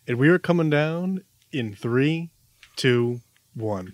And we are coming down in 3, 2, 1.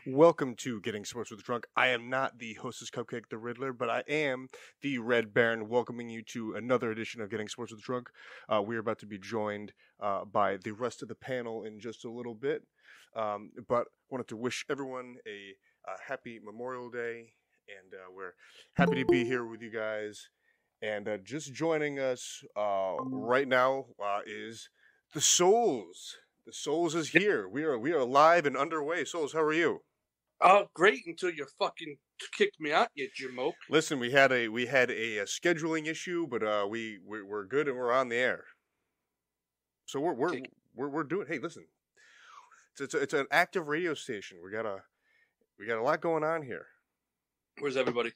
Welcome to Getting Sports with the Drunk. I am not the hostess Cupcake the Riddler, but I am the Red Baron, welcoming you to another edition of Getting Sports with the Drunk. We're about to be joined by the rest of the panel in just a little bit, but wanted to wish everyone a happy Memorial Day, and we're happy to be here with you guys. And just joining us right now is the Souls. The Souls is here. We are live and underway. Souls, how are you? Great until you fucking kicked me out, you jamoke. Listen, we had a scheduling issue, but we're good and we're on the air. So we're doing. Hey, listen, it's an active radio station. We got a lot going on here. Where's everybody?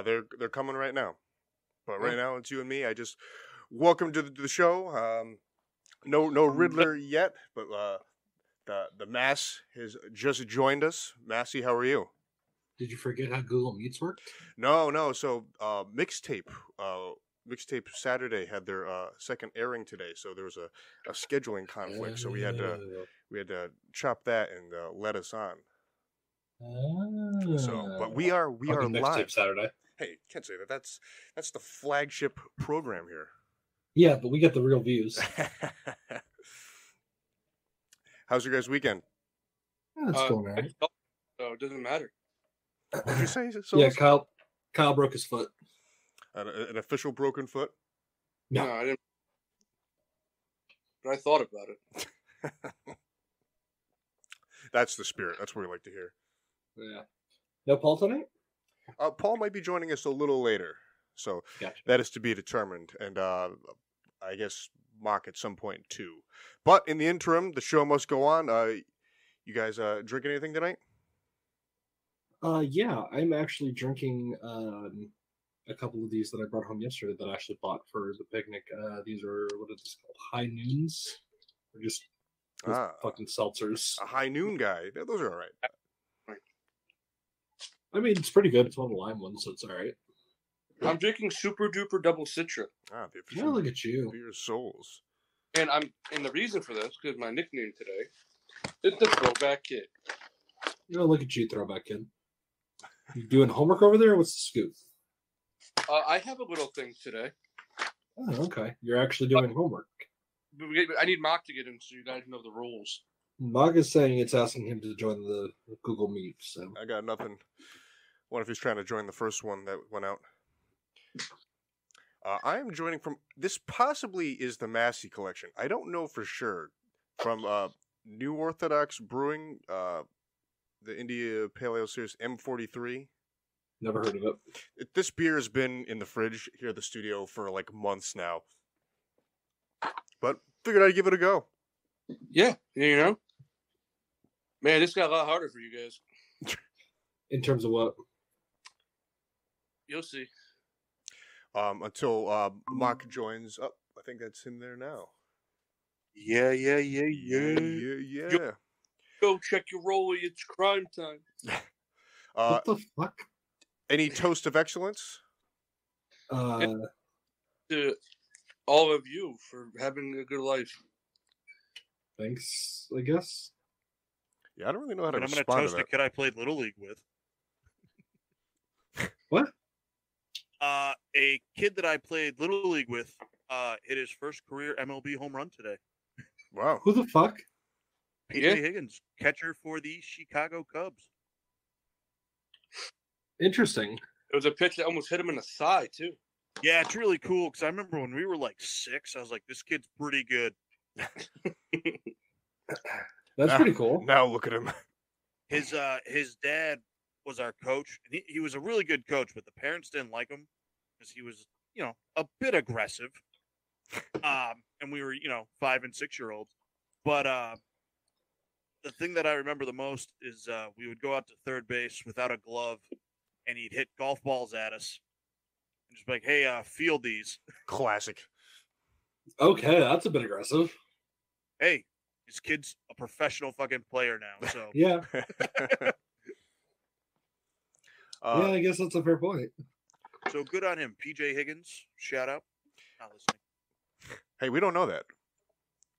They're coming right now, but right now it's you and me. I just welcome to the show. No Riddler yet, but the Mass has just joined us. Massey, how are you? Did you forget how Google Meets work? No. So Mixtape Saturday had their second airing today, so there was a scheduling conflict. So we had to chop that and let us on. So, but we are live. Mixtape Saturday. Hey, can't say that. That's the flagship program here. Yeah, but we get the real views. How's your guys' weekend? That's going all right. So it doesn't matter. What did you say? Yeah, Kyle broke his foot. An official broken foot? No, I didn't. But I thought about it. That's the spirit. That's what we like to hear. Yeah. No Paul tonight? Paul might be joining us a little later. So gotcha. That is to be determined. And I guess Mock at some point too. But in the interim, the show must go on. You guys drink anything tonight? Yeah, I'm actually drinking a couple of these that I brought home yesterday that I actually bought for the picnic. These are, what is this called? High Noons? Or just fucking seltzers. A High Noon guy. Those are all right. I mean, it's pretty good. It's one of the lime ones, so it's all right. I'm drinking Super Duper Double Citra. The yeah, look at you. Beer Souls. And the reason for this, because my nickname today is the Throwback Kid. Oh, look at you, Throwback Kid. You doing homework over there, or what's the scoop? I have a little thing today. Oh, okay. You're actually doing homework. I need Mock to get in so you guys know the rules. Mock is saying it's asking him to join the Google Meet. So I got nothing. What if he's trying to join the first one that went out? I am joining from, this possibly is the Massey collection. I don't know for sure. From New Orthodox Brewing, the India Pale Ale Series M43. Never heard of it. This beer has been in the fridge here at the studio for like months now. But figured I'd give it a go. Yeah, you know. Man, this got a lot harder for you guys. In terms of what? You'll see. Until Mock joins. Oh, I think that's him there now. Yeah. Go check your rollie. It's crime time. What the fuck? Any toast of excellence? To all of you for having a good life. Thanks, I guess. Yeah, I don't really know how to respond I'm going to to toast a kid I played Little League with. What? A kid that I played Little League with hit his first career MLB home run today. Wow. Who the fuck? P.J. Higgins, catcher for the Chicago Cubs. Interesting. It was a pitch that almost hit him in the thigh, too. Yeah, it's really cool because I remember when we were like 6, I was like, this kid's pretty good. That's pretty cool. Now look at him. His dad was our coach. And he was a really good coach, but the parents didn't like him because he was, a bit aggressive. And we were, 5 and 6 year olds. But the thing that I remember the most is we would go out to third base without a glove, and he'd hit golf balls at us. And just be like, hey, field these. Classic. Okay, that's a bit aggressive. Hey, this kid's a professional fucking player now. So Yeah, Uh, yeah, I guess that's a fair point. so good on him. PJ Higgins, shout out. Not listening. Hey, we don't know that.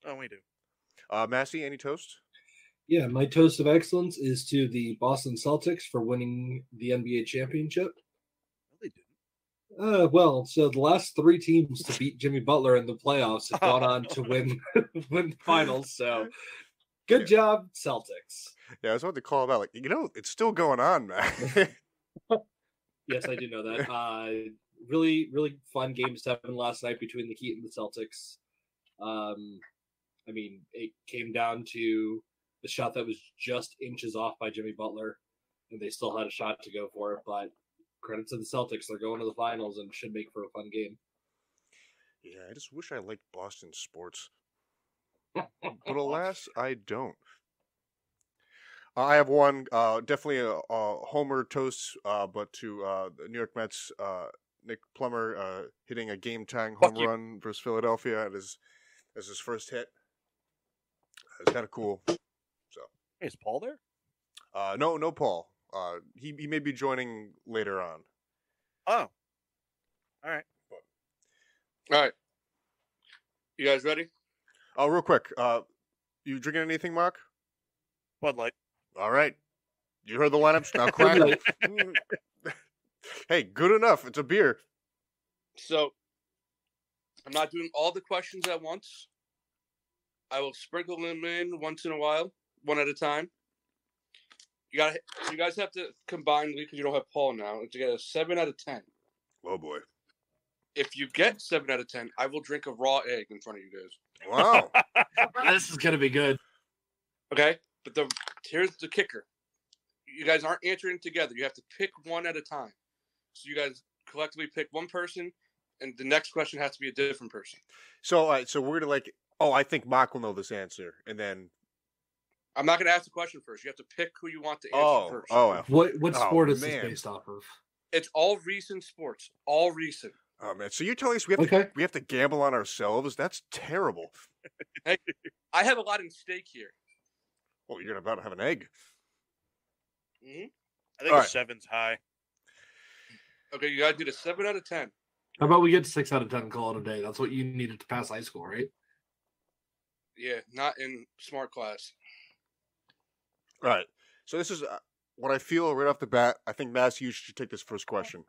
Oh, we do. Massey, any toast? Yeah, my toast of excellence is to the Boston Celtics for winning the NBA championship. No, they didn't. Well, so the last 3 teams to beat Jimmy Butler in the playoffs have gone on to win the finals. So, good job, Celtics. Yeah, I was about to call about it's still going on, man. Yes, I do know that. Really, really fun Game 7 last night between the Heat and the Celtics. I mean, it came down to the shot that was just inches off by Jimmy Butler, and they still had a shot to go for it. But credit to the Celtics, they're going to the finals and should make for a fun game. Yeah, I just wish I liked Boston sports. But alas, I don't. I have one, definitely a homer toast, but to the New York Mets, Nick Plummer hitting a game-tying home run versus Philadelphia as his first hit. It's kind of cool. So, Hey, is Paul there? no, Paul. He may be joining later on. Oh. All right. All right. You guys ready? Oh, real quick. You drinking anything, Mark? Bud Light. All right. You heard the lineups. Now crack it. Hey, good enough. It's a beer. So, I'm not doing all the questions at once. I will sprinkle them in once in a while, one at a time. You guys have to combine because you don't have Paul now to get a 7 out of 10. Oh boy. If you get 7 out of 10, I will drink a raw egg in front of you guys. Wow. This is going to be good. Okay? But here's the kicker. You guys aren't answering together. You have to pick one at a time. So you guys collectively pick one person, and the next question has to be a different person. So, all right, so we're gonna I think Mark will know this answer, and then. I'm not going to ask the question first. You have to pick who you want to answer first. Oh, What sport is man. this based off of? It's all recent sports. All recent. Oh man! So you're telling us we have to gamble on ourselves? That's terrible. Hey, I have a lot in stake here. Well, you're about to have an egg. Mm-hmm. I think All a right. 7's high. Okay, you guys did a 7 out of 10. How about we get 6 out of 10 and call it a day? That's what you needed to pass high school, right? Yeah, not in smart class. All right. So this is what I feel right off the bat. I think Mass, you should take this first question.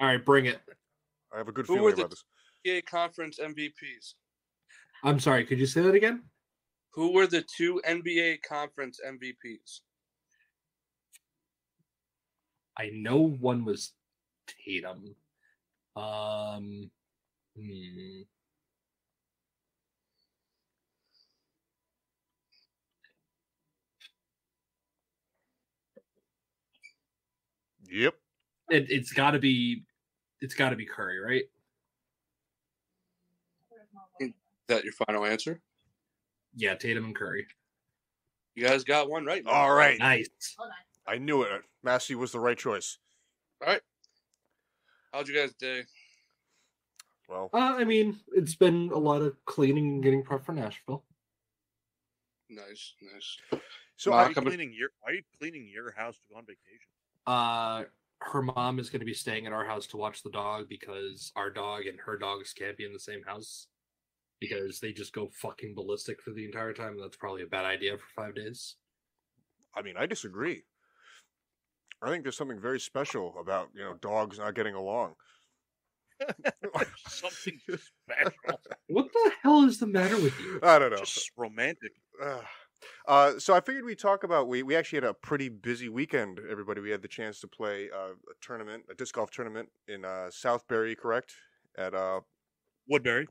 All right, bring it. I have a good Who were feeling the about this. NBA conference MVPs? I'm sorry, could you say that again? Who were the 2 NBA conference MVPs? I know one was Tatum. Yep. It's got to be Curry, right? Is that your final answer? Yeah, Tatum and Curry. You guys got one right. All right. Nice. I knew it. Massey was the right choice. All right. How'd you guys do? Well, I mean, it's been a lot of cleaning and getting prep for Nashville. Nice. so Mark, Why are you cleaning your house to go on vacation? Her mom is going to be staying at our house to watch the dog because our dog and her dogs can't be in the same house because they just go fucking ballistic for the entire time. That's probably a bad idea for 5 days. I mean, I disagree. I think there's something very special about dogs not getting along. Something special. What the hell is the matter with you? I don't know. Just romantic. So I figured we'd talk about we actually had a pretty busy weekend. Everybody, we had the chance to play a disc golf tournament in Southbury, correct? At Woodbury.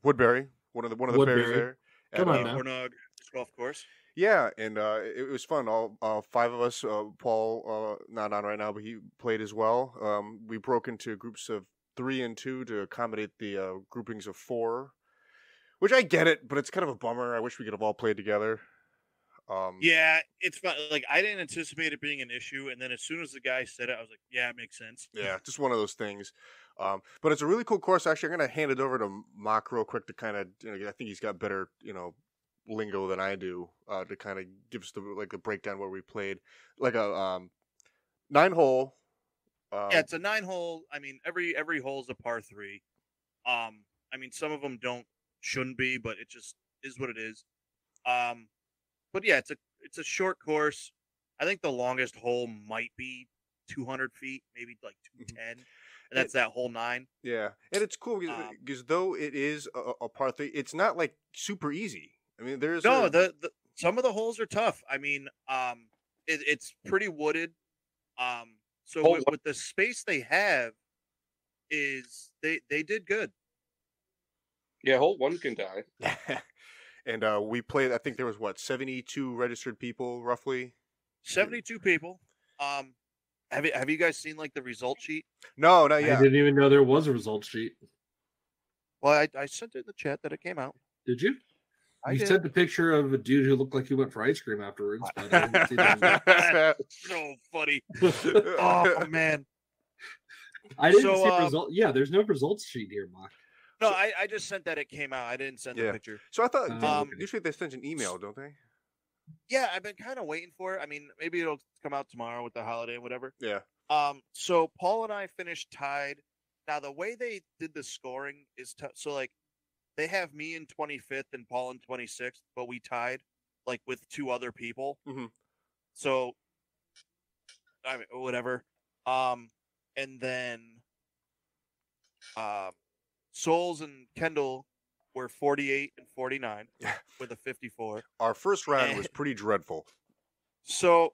one of the berries there. Come on now. Warnog golf course. Yeah, and it was fun. All 5 of us. Paul, not on right now, but he played as well. We broke into groups of 3 and 2 to accommodate the groupings of 4, which I get it, but it's kind of a bummer. I wish we could have all played together. Yeah, it's fun. Like I didn't anticipate it being an issue, and then as soon as the guy said it, I was like, "Yeah, it makes sense." Yeah, just one of those things. But it's a really cool course. Actually, I'm gonna hand it over to Mock real quick to kind of. I think he's got better, lingo than I do to kind of give us the breakdown where we played, like a 9-hole. Yeah, it's a 9-hole. I mean, every hole is a par 3. I mean, some of them shouldn't be, but it just is what it is. But yeah, it's a short course. I think the longest hole might be 200 feet, maybe like 210, and that's that hole 9. Yeah, and it's cool because though it is a par 3, it's not like super easy. I mean, there's the some of the holes are tough. I mean, it's pretty wooded. So with the space they have, they did good. Yeah, hole 1 can die. And we played. I think there was 72 registered people, roughly. 72 people. Have you guys seen like the result sheet? No, not yet. I didn't even know there was a result sheet. Well, I sent it in the chat that it came out. Did you? I sent the picture of a dude who looked like he went for ice cream afterwards. But I didn't see that. So funny. Oh man. I didn't see result. Yeah, there's no results sheet here, Mark. No, I just sent that it came out. I didn't send the picture. So I thought usually they send an email, don't they? Yeah, I've been kind of waiting for it. I mean, maybe it'll come out tomorrow with the holiday and whatever. Yeah. So Paul and I finished tied. Now the way they did the scoring is so like they have me in 25th and Paul in 26th, but we tied like with 2 other people. Mm-hmm. So I mean, whatever. And then Souls and Kendall were 48 and 49 with a 54. Our first round was pretty dreadful. So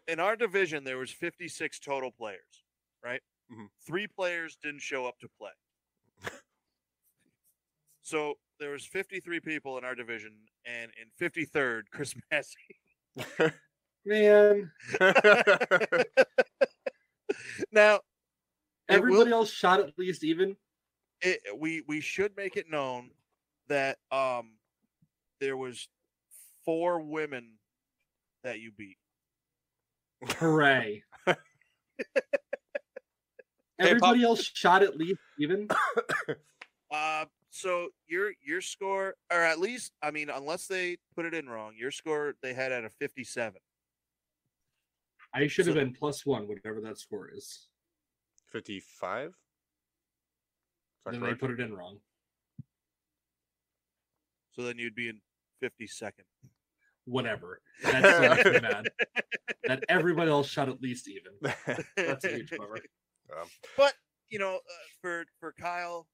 in our division, there was 56 total players, right? Mm-hmm. 3 players didn't show up to play. So there was 53 people in our division, and in 53rd, Chris Massey. Man. Now, everybody else shot at least even. We should make it known that there was 4 women that you beat. Hooray. Everybody else shot at least even. So your score, or at least, I mean, unless they put it in wrong, your score they had at a 57. I should have been +1, whatever that score is. 55? Then they put it in wrong. So then you'd be in 52nd. Whatever. That's not too bad. That everybody else shot at least even. That's a huge bummer. But for Kyle,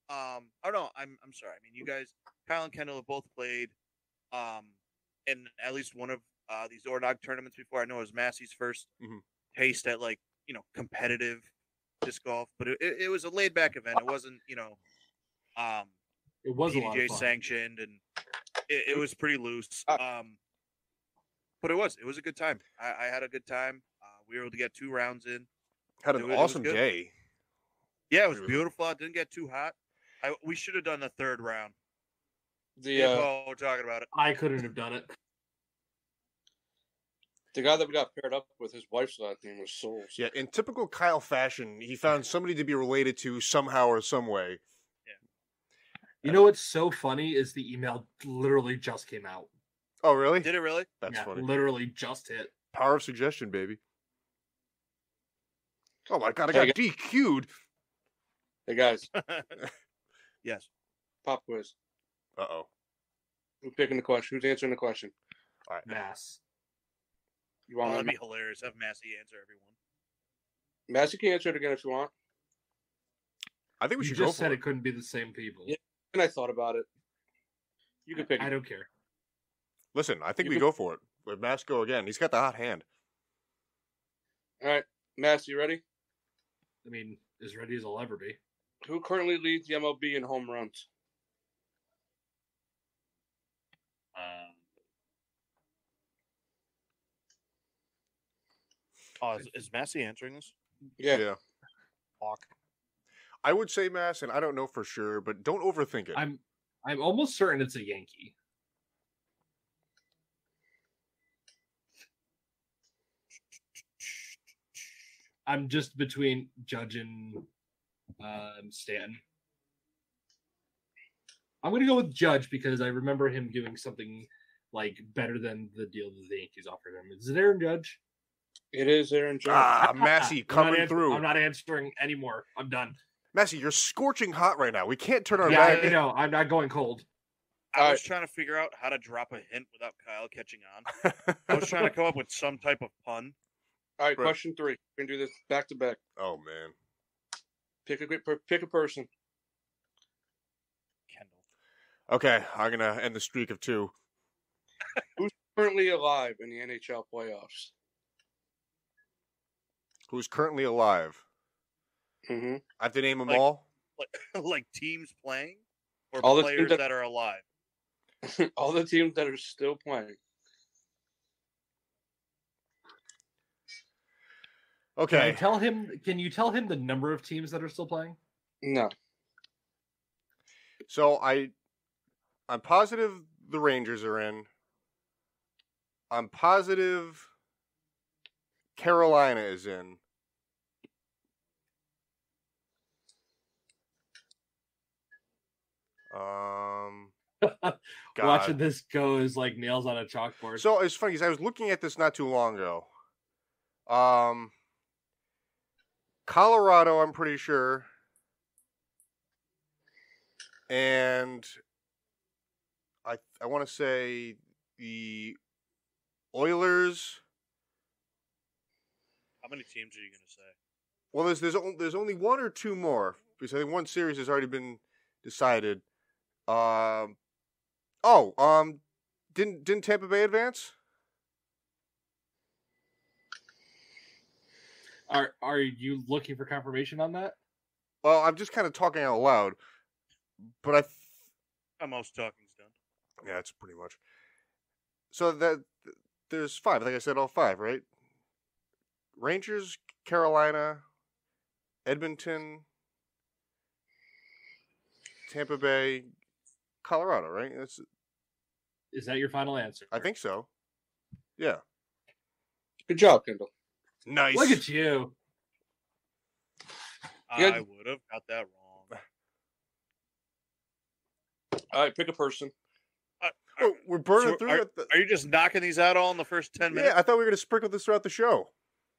oh no, I'm sorry. I mean, you guys, Kyle and Kendall have both played, in at least one of these Ordog tournaments before. I know it was Massey's first taste at competitive disc golf, but it was a laid back event. It wasn't it was PDJ sanctioned, and it was pretty loose. But it was a good time. I had a good time. We were able to get 2 rounds in. Had an awesome day. Yeah, it was beautiful. It didn't get too hot. We should have done the 3rd round. We're talking about it. I couldn't have done it. The guy that we got paired up with, his wife's last name was Souls. Yeah, in typical Kyle fashion, he found somebody to be related to somehow or some way. Yeah. You know what's so funny is the email literally just came out. Oh, really? Did it really? That's funny. Literally just hit. Power of suggestion, baby. Oh my god, I got DQ'd. Hey guys. Yes. Pop quiz. Uh-oh. Who's picking the question? Who's answering the question? All right. Mass. You want that'd be hilarious. Have Massey answer everyone. Massey can answer it again if you want. I think we should just go for said it. It couldn't be the same people. Yeah, and I thought about it. You can pick. I don't care. Listen, I think we go for it. Let Mass go again. He's got the hot hand. All right, Massey, you ready? I mean, as ready as I'll ever be. Who currently leads the MLB in home runs? Is Massey answering this? Yeah. Fuck. I would say Mass, and I don't know for sure, but don't overthink it. I'm almost certain it's a Yankee. I'm just between Judge and Stanton. I'm going to go with Judge because I remember him doing something like better than the deal that the Yankees offered him. Is it Aaron Judge? It is Aaron Judge. Ah, Massey coming through. I'm not answering anymore. I'm done. Massey, you're scorching hot right now. We can't turn our Yeah, back. I know. I'm not going cold. I was trying to figure out how to drop a hint without Kyle catching on. I was trying to come up with some type of pun. All right, question 3. We can do this back to back. Oh man. Pick a person. Kendall. Okay, I'm gonna end the streak of 2. Who's currently alive in the NHL playoffs? Who's currently alive? Mm-hmm. I have to name them all. Like teams playing, or All the players teams that are alive. All the teams that are still playing. Okay. Can you tell him the number of teams that are still playing? No. So I'm positive the Rangers are in. I'm positive Carolina is in. God. Watching this go is like nails on a chalkboard. So it's funny because I was looking at this not too long ago. Colorado, I'm pretty sure. And I want to say the Oilers. How many teams are you going to say? Well, there's only 1 or 2 more because I think one series has already been decided. Didn't Tampa Bay advance? Are you looking for confirmation on that? Well, I'm just kind of talking out loud, but Most talking's done. yeah, it's pretty much. So there's 5. I think I said all 5, right? Rangers, Carolina, Edmonton, Tampa Bay, Colorado, right? Is that your final answer? I think so. Yeah. Good job, Kendall. Nice. Look at you. Yeah. I would have got that wrong. All right, pick a person. Oh, we're burning So through it. Are you just knocking these out all in the first 10 minutes? Yeah, I thought we were going to sprinkle this throughout the show.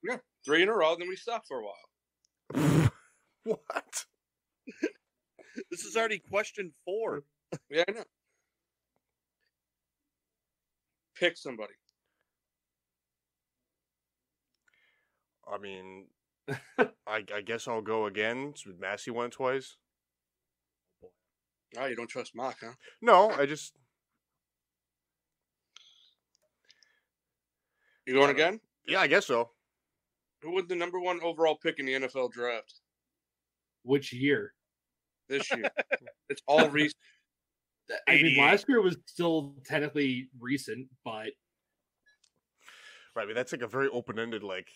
Yeah, 3 in a row, then we stop for a while. What? This is already question 4. Yeah, I know. Pick somebody. I mean, I guess I'll go again. Massey won twice. Oh, you don't trust Mark, huh? No, I just... You going again? Yeah, I guess so. Who was the number 1 overall pick in the NFL draft Which year? this year? It's all recent. I mean, last year was still technically recent, but Right, I mean, that's like a very open-ended, like...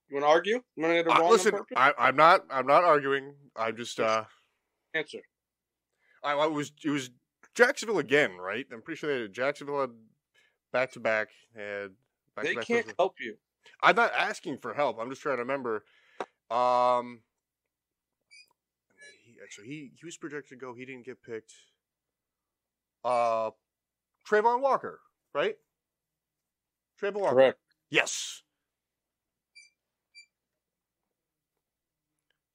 You want to argue? You want to get a wrong listen, on purpose? I'm not arguing. I'm just, Answer. it was Jacksonville again, right? I'm pretty sure they had Jacksonville had back-to-back. They can't help you. I'm not asking for help. I'm just trying to remember. So he was projected to go. He didn't get picked. Trayvon Walker, right? Trayvon Walker. Correct. Yes.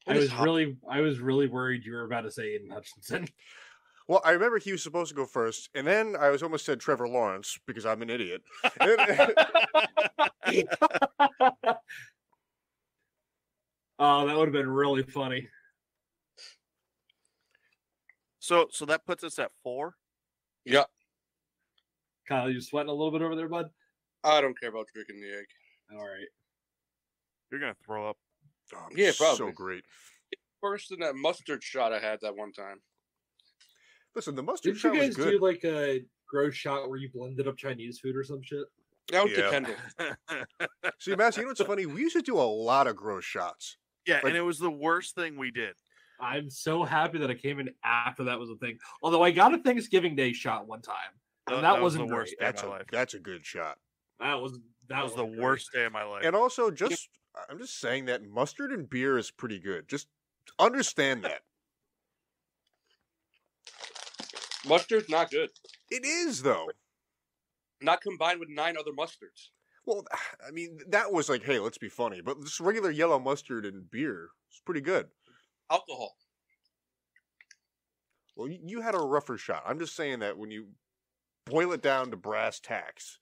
I was really worried you were about to say Aiden Hutchinson. Well, I remember he was supposed to go first, and then I was almost said Trevor Lawrence because I'm an idiot. Oh, that would have been really funny. So that puts us at 4? Yeah. Kyle, you sweating a little bit over there, bud? I don't care about drinking the egg. All right. You're going to throw up. Oh, Yeah, probably. So great. Worse than that mustard shot I had that one time. Listen, the mustard Did shot you was guys good. do like a gross shot where you blended up Chinese food or some shit? That was Yeah. to Kendall. See, Massey, you know what's funny? We used to do a lot of gross shots. Yeah, Like- and it was the worst thing we did. I'm so happy that I came in after that was a thing. Although I got a Thanksgiving Day shot one time, and that was wasn't the worst great. day of my life. That's a good shot. That was That was the worst day of my life. And also, just I'm just saying that mustard and beer is pretty good. Just understand that. Mustard's not good. It is, though. Not combined with 9 other mustards. Well, I mean, that was like, hey, let's be funny. But just regular yellow mustard and beer is pretty good. Alcohol. Well, you had a rougher shot. I'm just saying that when you boil it down to brass tacks,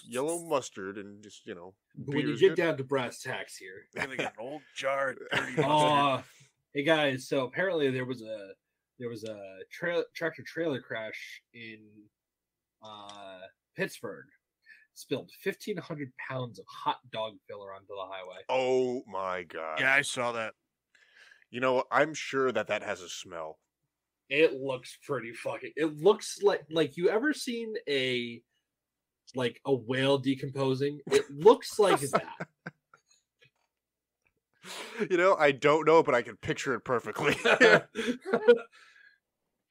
yellow mustard and just, you know, When you get down to brass tacks here. I'm gonna get an old jar of dirty mustard. Oh, hey guys! So apparently there was a tractor trailer crash in Pittsburgh. Spilled 1,500 pounds of hot dog filler onto the highway. Oh my god! Yeah, I saw that. You know, I'm sure that has a smell. It looks pretty fucking. It looks like you ever seen a whale decomposing? It looks like that. You know, I don't know, but I can picture it perfectly.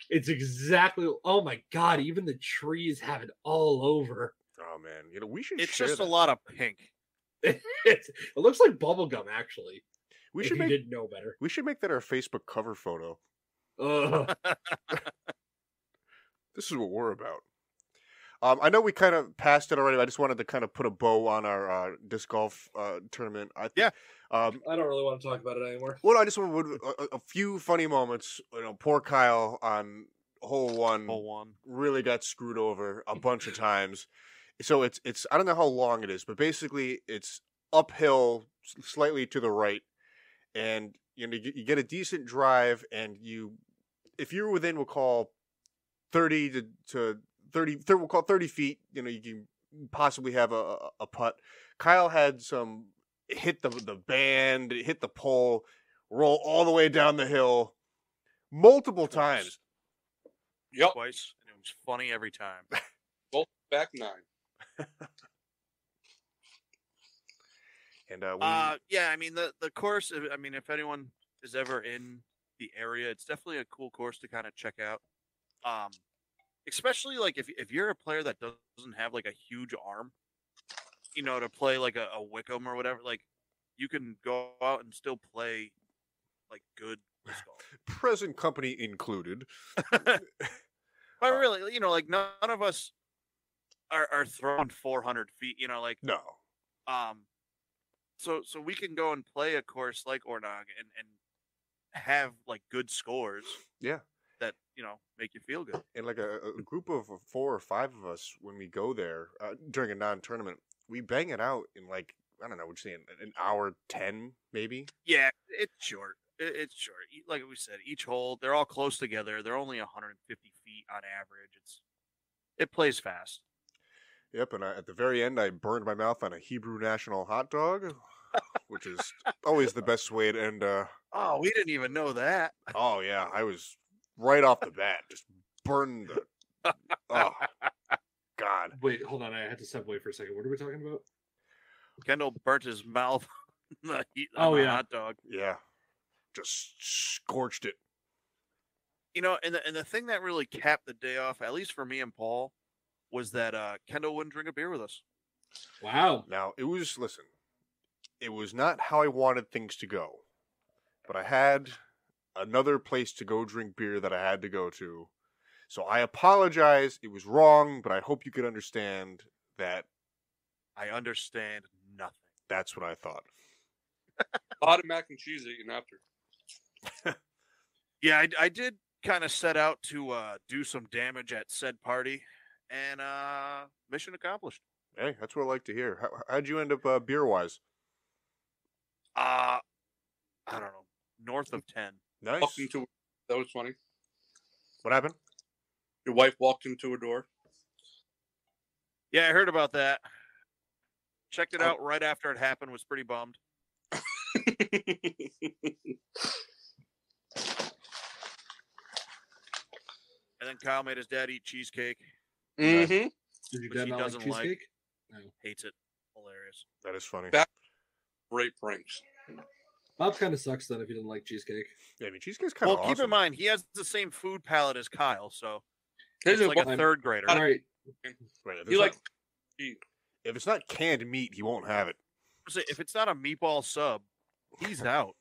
It's exactly. Oh my god! Even the trees have it all over. Oh man, you know we should. It's share just that. Oh, a lot of pink. It looks like bubble gum, actually. We if should you make. didn't know better. We should make that our Facebook cover photo. Ugh. This is what we're about. I know we kind of passed it already. I just wanted to kind of put a bow on our disc golf tournament. Yeah. I don't really want to talk about it anymore. Well, I just wanted a few funny moments. You know, poor Kyle on hole one really got screwed over a bunch of times. So it's I don't know how long it is, but basically it's uphill slightly to the right, and you know you get a decent drive, and if you're within, we'll call 30 to 30, we'll call 30 feet. You know you can possibly have a putt. Kyle had some hit the band, hit the pole, roll all the way down the hill multiple times. Yep. Twice, and it was funny every time. Both back 9. And yeah, I mean the course. I mean, if anyone is ever in the area, it's definitely a cool course to kind of check out. Especially like if you're a player that doesn't have like a huge arm, you know, to play like a Wickham or whatever, like you can go out and still play like good disc golf. present company included. But really, you know, like none of us are throwing 400 feet, you know, like No. So we can go and play a course like Ornog and have like good scores. Yeah. That, you know, make you feel good. And like a group of 4 or 5 of us, when we go there during a non-tournament, we bang it out in like, I don't know, we're saying an hour 10 maybe. Yeah, it's short. It's short. Like we said, each hole, they're all close together. They're only 150 feet on average. It plays fast. Yep, and at the very end, I burned my mouth on a Hebrew national hot dog, which is always the best way to end. Oh, we didn't even know that. Oh yeah, I was right off the bat just burned the. Oh God! Wait, hold on. I had to step away for a second. What are we talking about? Kendall burnt his mouth on the hot dog. Yeah, just scorched it. You know, and the thing that really capped the day off, at least for me and Paul, was that Kendall wouldn't drink a beer with us. Wow. Now, it was not how I wanted things to go, but I had another place to go drink beer that I had to go to. So I apologize. It was wrong, but I hope you could understand that. I understand nothing. That's what I thought. A lot of mac and cheese eaten after. Yeah, I did kind of set out to do some damage at said party, and mission accomplished. Hey, that's what I like to hear. How'd you end up beer-wise? I don't know, north of 10. Nice. That was funny. What happened? Your wife walked into a door. Yeah, I heard about that. Checked it out right after it happened. Was pretty bummed. And then Kyle made his dad eat cheesecake. Mm-hmm. Did you Which he not doesn't like. cheesecake? No. Hates it. Hilarious. That is funny. Great pranks. Bob kind of sucks then if you didn't like cheesecake. Yeah, I mean, cheesecake's kind of Well, awesome. keep in mind he has the same food palate as Kyle, so His it's is like one- a third grader. All right. Right, if He it's like not- if it's not canned meat, he won't have it. If it's not a meatball sub, he's out.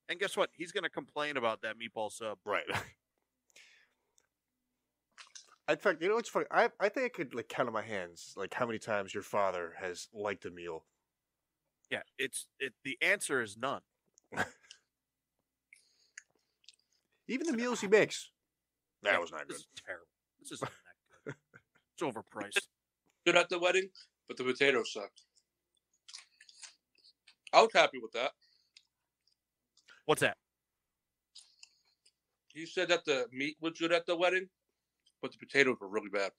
And guess what? He's going to complain about that meatball sub. Right. In fact, you know what's funny? I think I could like count on my hands like how many times your father has liked a meal. Yeah, the answer is none. Even the meals he makes. That was not good. This is terrible. This isn't that good. It's overpriced. Good at the wedding, but the potatoes sucked. I was happy with that. What's that? You said that the meat was good at the wedding, but the potatoes were really bad.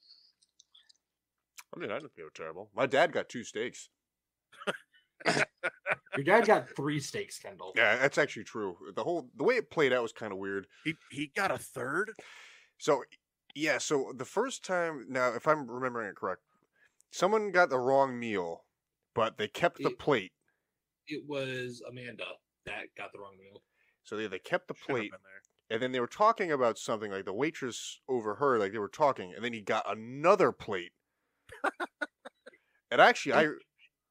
I mean, I didn't think they were terrible. My dad got 2 steaks. Your dad got 3 steaks, Kendall. Yeah, that's actually true. The way it played out was kind of weird. He got a third? So, yeah, so the first time, now, if I'm remembering it correct, someone got the wrong meal, but they kept the plate. It was Amanda that got the wrong meal. So they kept the Should have plate, been there. and then they were talking about something, like the waitress overheard, like they were talking, and then he got another plate. And actually,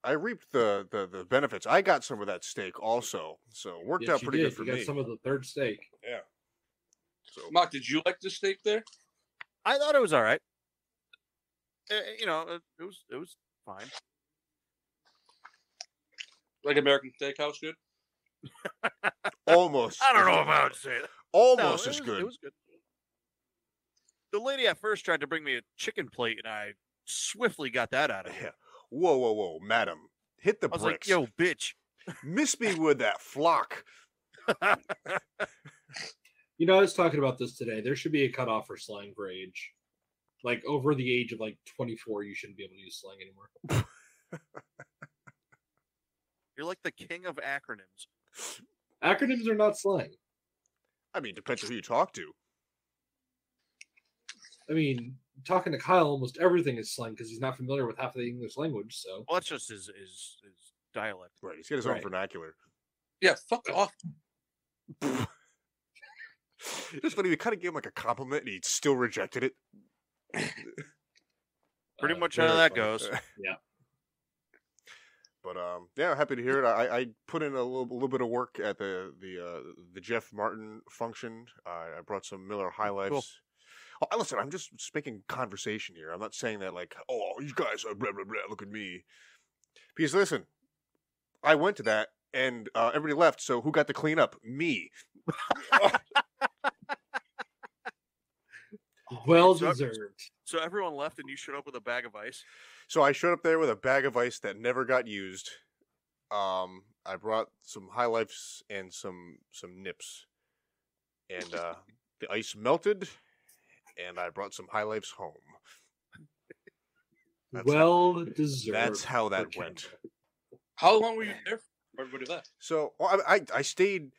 I reaped the benefits. I got some of that steak also, so it worked out pretty good for you me. got some of the third steak. Yeah. So, Mark, did you like the steak there? I thought it was all right. It was fine. Like American Steakhouse good? almost. I don't know if I would say that. Almost No, as good. It was good. The lady at first tried to bring me a chicken plate, and I swiftly got that out of Yeah. here. Whoa, madam. Hit the I was bricks. like, yo, bitch. Miss me with that flock. You know, I was talking about this today. There should be a cutoff for slang for age. Like, over the age of, 24, you shouldn't be able to use slang anymore. You're like the king of acronyms. Acronyms are not slang. I mean, depends on who you talk to. I mean, talking to Kyle, almost everything is slang because he's not familiar with half of the English language, so... Well, that's just his dialect. Right, he's got his own vernacular. Yeah, fuck off. It's funny, we kind of gave him like a compliment and he still rejected it. Pretty much very how that funny. goes. Yeah. But yeah, happy to hear it. I put in a little bit of work at the Jeff Martin function. I brought some Miller High Lifes. Cool. Oh, listen, I'm just making conversation here. I'm not saying that like, oh, you guys are blah blah blah. Look at me. Because listen, I went to that and everybody left. So who got to clean up? Me. Well deserved. So everyone left, and you showed up with a bag of ice. So I showed up there with a bag of ice that never got used. I brought some High Lifes and some nips, and the ice melted, and I brought some High Lifes home. Well deserved. That's how that for went. Kendall. How long were you there for everybody left? So I stayed.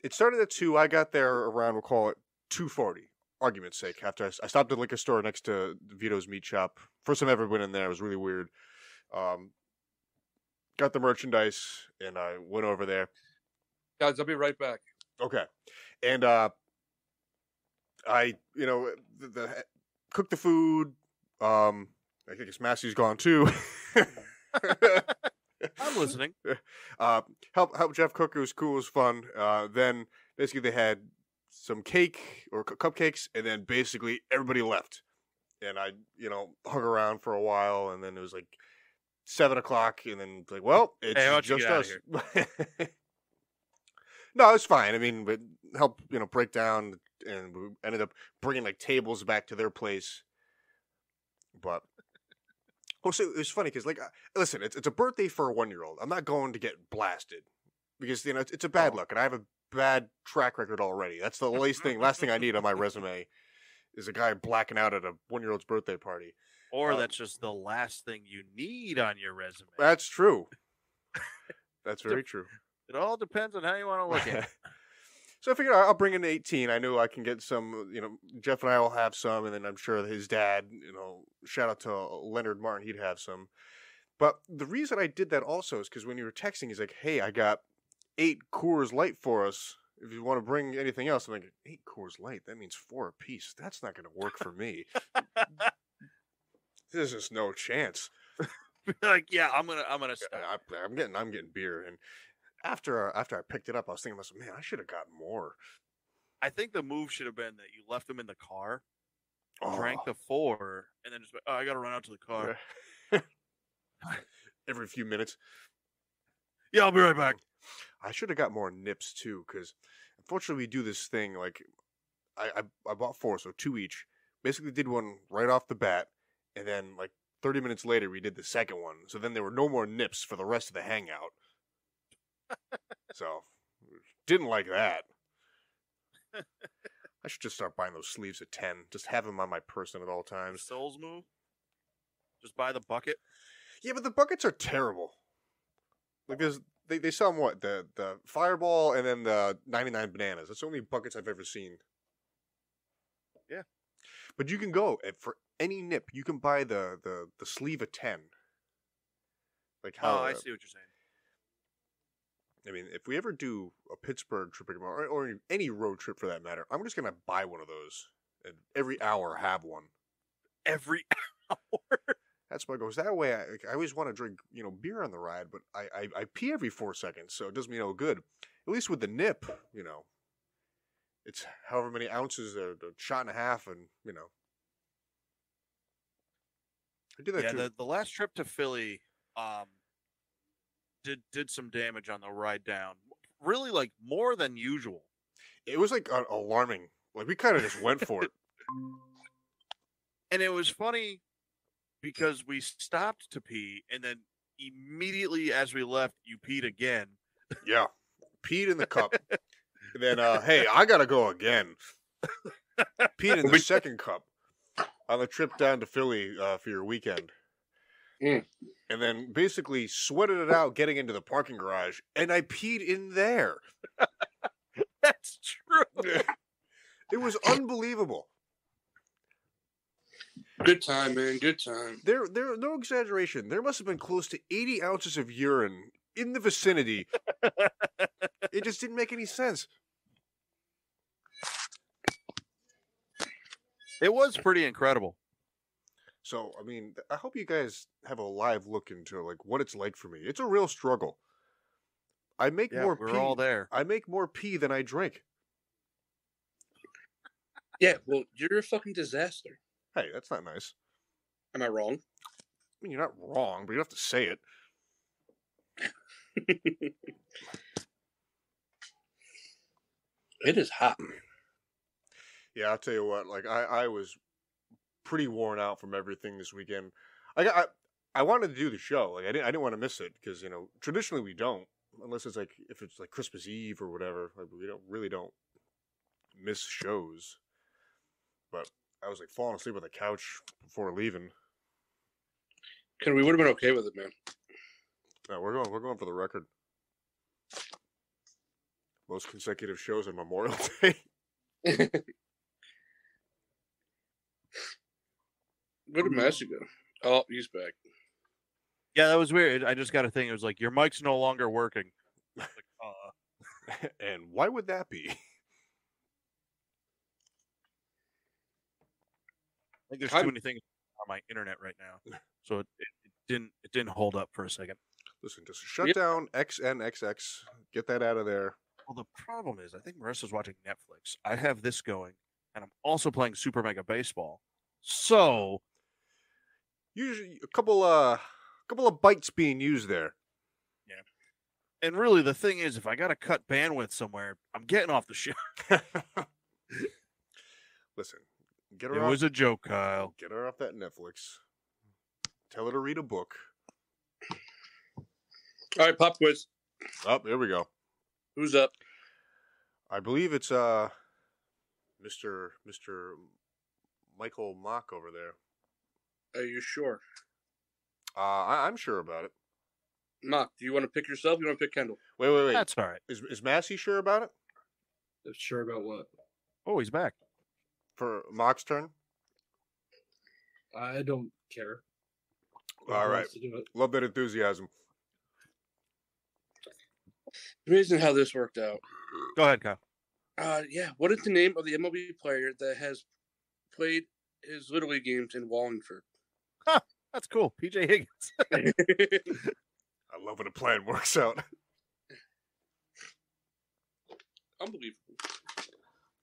It started at 2. I got there around, we'll call it 2:40. Argument's sake. After I stopped at the liquor store next to Vito's Meat Shop. First time I ever went in there. It was really weird. Got the merchandise and I went over there. Guys, I'll be right back. Okay, and I cooked the food. I guess Massey's gone too. I'm listening. Help Jeff cook. It was cool. It was fun. Then basically they had some cake or cupcakes, and then basically everybody left. And I, hung around for a while, and then it was like 7:00, and then like, well, it's Hey, why don't you just get us. No, it's fine. I mean, but help, break down, and we ended up bringing like tables back to their place. But also, it was funny because, like, listen, it's a birthday for a 1-year-old. I'm not going to get blasted because it's a bad look, and I have a bad track record already. That's the last thing I need on my resume is a guy blacking out at a 1-year-old's birthday party. Or that's just the last thing you need on your resume. That's true. That's very true. It all depends on how you want to look at it. So I figured I'll bring in 18. I knew I can get some, Jeff and I will have some, and then I'm sure his dad, shout out to Leonard Martin, he'd have some. But the reason I did that also is because when you were texting, he's like, hey, I got 8 Coors Light for us. If you want to bring anything else, I'm like, 8 Coors Light? That means 4 apiece. That's not going to work for me. There's just no chance. Like, yeah, I'm gonna stop. I'm getting beer, and after I picked it up, I was thinking to myself, man, I should have gotten more. I think the move should have been that you left them in the car, drank Oh. the 4, and then just I gotta run out to the car. Every few minutes. Yeah, I'll be right back. I should have got more nips too, because unfortunately we do this thing like I bought 4, so 2 each. Basically did one right off the bat, and then like 30 minutes later we did the second one. So then there were no more nips for the rest of the hangout. So didn't like that. I should just start buying those sleeves at 10. Just have them on my person at all times. Souls move. Just buy the bucket. Yeah, but the buckets are terrible. Like they sell them what? The Fireball and then the 99 bananas. That's the only buckets I've ever seen. Yeah. But you can go for any nip. You can buy the sleeve of 10. Like how? Oh, I see what you're saying. I mean, if we ever do a Pittsburgh trip or any road trip for that matter, I'm just gonna buy one of those and every hour have one. Every hour. That's my goal. That way, I always want to drink, beer on the ride, but I pee every 4 seconds, so it does me no good. At least with the nip, it's however many ounces, a shot and a half, and I do that too. Yeah, the last trip to Philly, did some damage on the ride down. Really, like more than usual. It was like alarming. Like we kind of just went for it, and it was funny. Because we stopped to pee, and then immediately as we left, you peed again. Yeah, peed in the cup. And then, hey, I gotta go again. Peed in the second cup on the trip down to Philly for your weekend. And then basically sweated it out getting into the parking garage, and I peed in there. That's true. It was unbelievable. Good time, man. Good time. There, no exaggeration. There must have been close to 80 ounces of urine in the vicinity. It just didn't make any sense. It was pretty incredible. So, I mean, I hope you guys have a live look into like what it's like for me. It's a real struggle. I make more pee. We're all there. I make more pee than I drink. Yeah, well, you're a fucking disaster. Hey, that's not nice. Am I wrong? I mean, you're not wrong, but you don't have to say it. It is hot. Yeah, I'll tell you what. Like, I was pretty worn out from everything this weekend. I wanted to do the show. Like, I didn't want to miss it because traditionally we don't, unless it's like if it's like Christmas Eve or whatever. Like, we don't miss shows. But I was like falling asleep on the couch before leaving. We would have been okay with it, man. No, we're going for the record. Most consecutive shows on Memorial Day. Where did Massey go? Oh, he's back. Yeah, that was weird. I just got a thing. It was like, your mic's no longer working. Like, And why would that be? I think there's too many things on my internet right now, so it didn't hold up for a second. Listen, just shut down XNXX. Get that out of there. Well, the problem is, I think Marissa's watching Netflix. I have this going, and I'm also playing Super Mega Baseball. So, usually a couple of bytes being used there. Yeah. And really, the thing is, if I got to cut bandwidth somewhere, I'm getting off the show. Listen. Get her it was a joke, Kyle. Get her off that Netflix. Tell her to read a book. All right, pop quiz. Oh, there we go. Who's up? I believe it's Mr. Michael Mock over there. Are you sure? I'm sure about it. Mock, do you want to pick yourself? Or you want to pick Kendall? Wait. That's all right. Is Massey sure about it? Sure about what? Oh, he's back. For Mock's turn? I don't care. All right. Love that enthusiasm. Amazing how this worked out. Go ahead, Kyle. Yeah. What is the name of the MLB player that has played his Little League games in Wallingford? That's cool. PJ Higgins. I love when a plan works out. Unbelievable.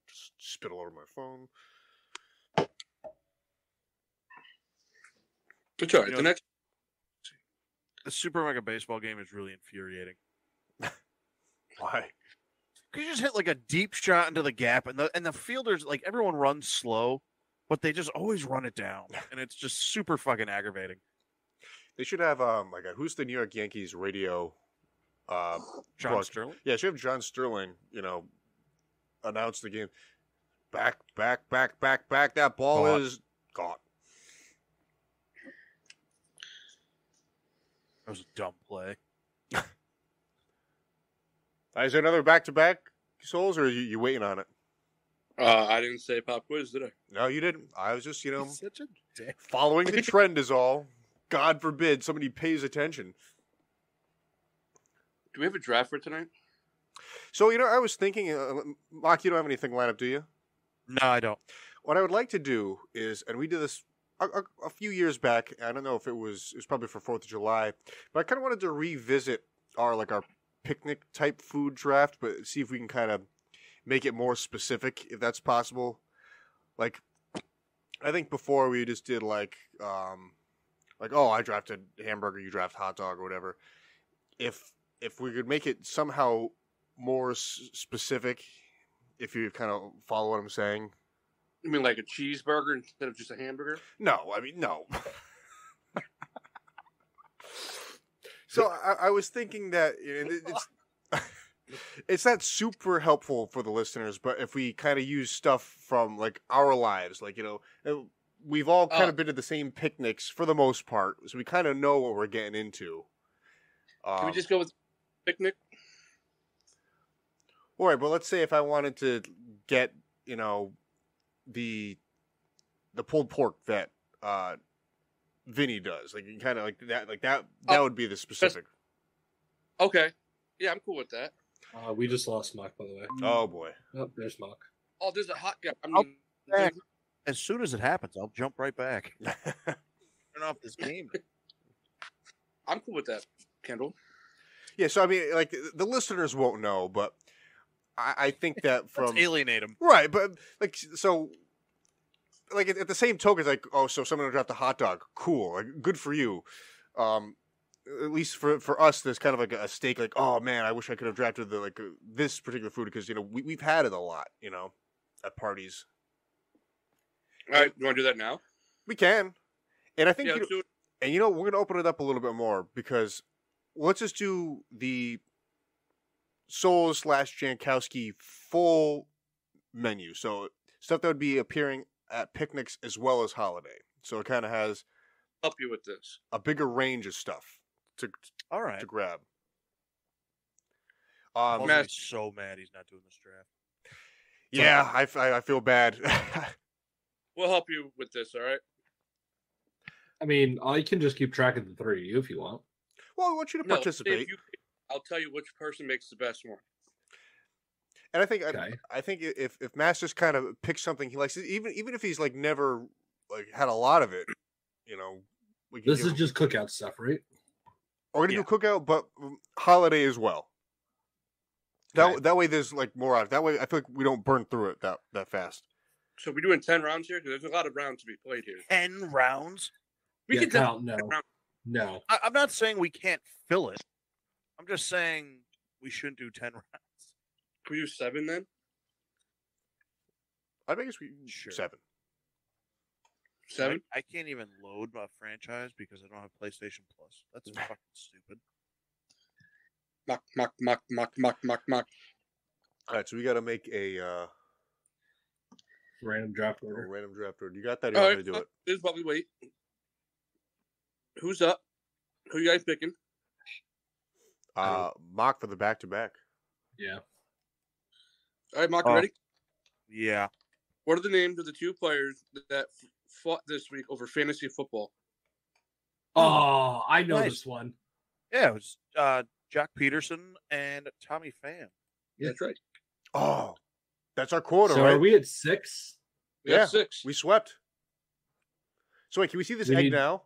Just spit all over my phone. It's all right. The next. The Super Mega Baseball game is really infuriating. Why? Because you just hit like a deep shot into the gap, and the fielders, like, everyone runs slow, but they just always run it down, and it's just super fucking aggravating. They should have like who's the New York Yankees radio? John Sterling. Yeah, should have John Sterling. Announce the game. Back. That ball is gone. That was a dumb play. Is there another back-to-back Souls, or are you waiting on it? I didn't say pop quiz, did I? No, you didn't. I was just, Such a dick. following the trend is all. God forbid somebody pays attention. Do we have a draft for tonight? So, I was thinking, Mark, you don't have anything lined up, do you? No, I don't. What I would like to do is, and we did this a few years back, I don't know if it was probably for 4th of July, but I kind of wanted to revisit our picnic type food draft, but see if we can kind of make it more specific, if that's possible. Like, I think before we just did I drafted hamburger, you draft hot dog or whatever. If we could make it somehow more specific, if you kind of follow what I'm saying. You mean like a cheeseburger instead of just a hamburger? No, I mean, no. So I was thinking that it's not super helpful for the listeners, but if we kind of use stuff from our lives, we've all kind of been to the same picnics for the most part, so we kind of know what we're getting into. Can we just go with picnic? All right, but let's say if I wanted to get the pulled pork that Vinny does, kind of that would be the specific. Okay, yeah, I'm cool with that. We just lost Mock, by the way. Oh boy. Oh, there's Mock. Oh, there's a hot guy. As soon as it happens, I'll jump right back. Turn off this game. I'm cool with that, Kendall. Yeah, so I mean, the listeners won't know, but I think that from Let's alienate them, right? But at the same token, it's so someone will draft a hot dog, cool, good for you. At least for us, there's kind of a stake. Oh man, I wish I could have drafted this particular food because we've had it a lot, at parties. All right, you want to do that now? We can, and I think let's do it. and we're gonna open it up a little bit more because let's just do the Souls / Jankowski full menu. So stuff that would be appearing at picnics as well as holiday. So it kind of has Help you with this. a bigger range of stuff to grab. Matt's so mad he's not doing this draft. Yeah, I feel bad. We'll help you with this, all right? I mean, I can just keep track of the three of you if you want. Well, I want you to participate. I'll tell you which person makes the best one. And I think Okay. I think if Mass just kind of picks something he likes, even if he's never had a lot of it, we can This is just cookout stuff, right? we're gonna do cookout, but holiday as well. That way there's more out. That way I feel like we don't burn through it that fast. So we're doing 10 rounds here? Because there's a lot of rounds to be played here. 10 rounds? We can tell. No. I'm not saying we can't fill it. I'm just saying we shouldn't do 10 rounds. Can we do 7 then? I think it's 7. 7? I can't even load my franchise because I don't have PlayStation Plus. That's fucking stupid. Mock. All right, so we got to make a Random draft order. random draft order. You got that? Or you want me to do it? This is probably wait. Who's up? Who you guys picking? Mock for the back-to-back. Yeah. All right, Mock, you ready? Yeah. What are the names of the 2 players that fought this week over fantasy football? Oh, I know Nice. this one. Yeah, it was Jack Peterson and Tommy Pham. Yeah. That's right. Oh, that's our quota, So right? are we at 6? We got 6. We swept. So wait, can we see this We egg need- now?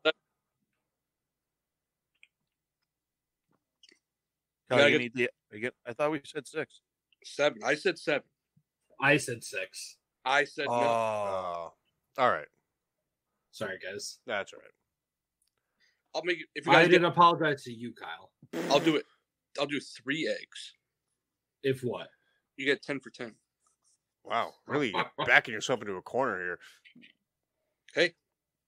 Kyle, you need the. I thought we said 6. 7. I said 7. I said 6. I said no. All right. Sorry, guys. That's all right. I'll make it. If you guys I didn't apologize to you, Kyle. I'll do it. I'll do 3 eggs. If what? You get 10 for 10. Wow, really backing yourself into a corner here. Hey,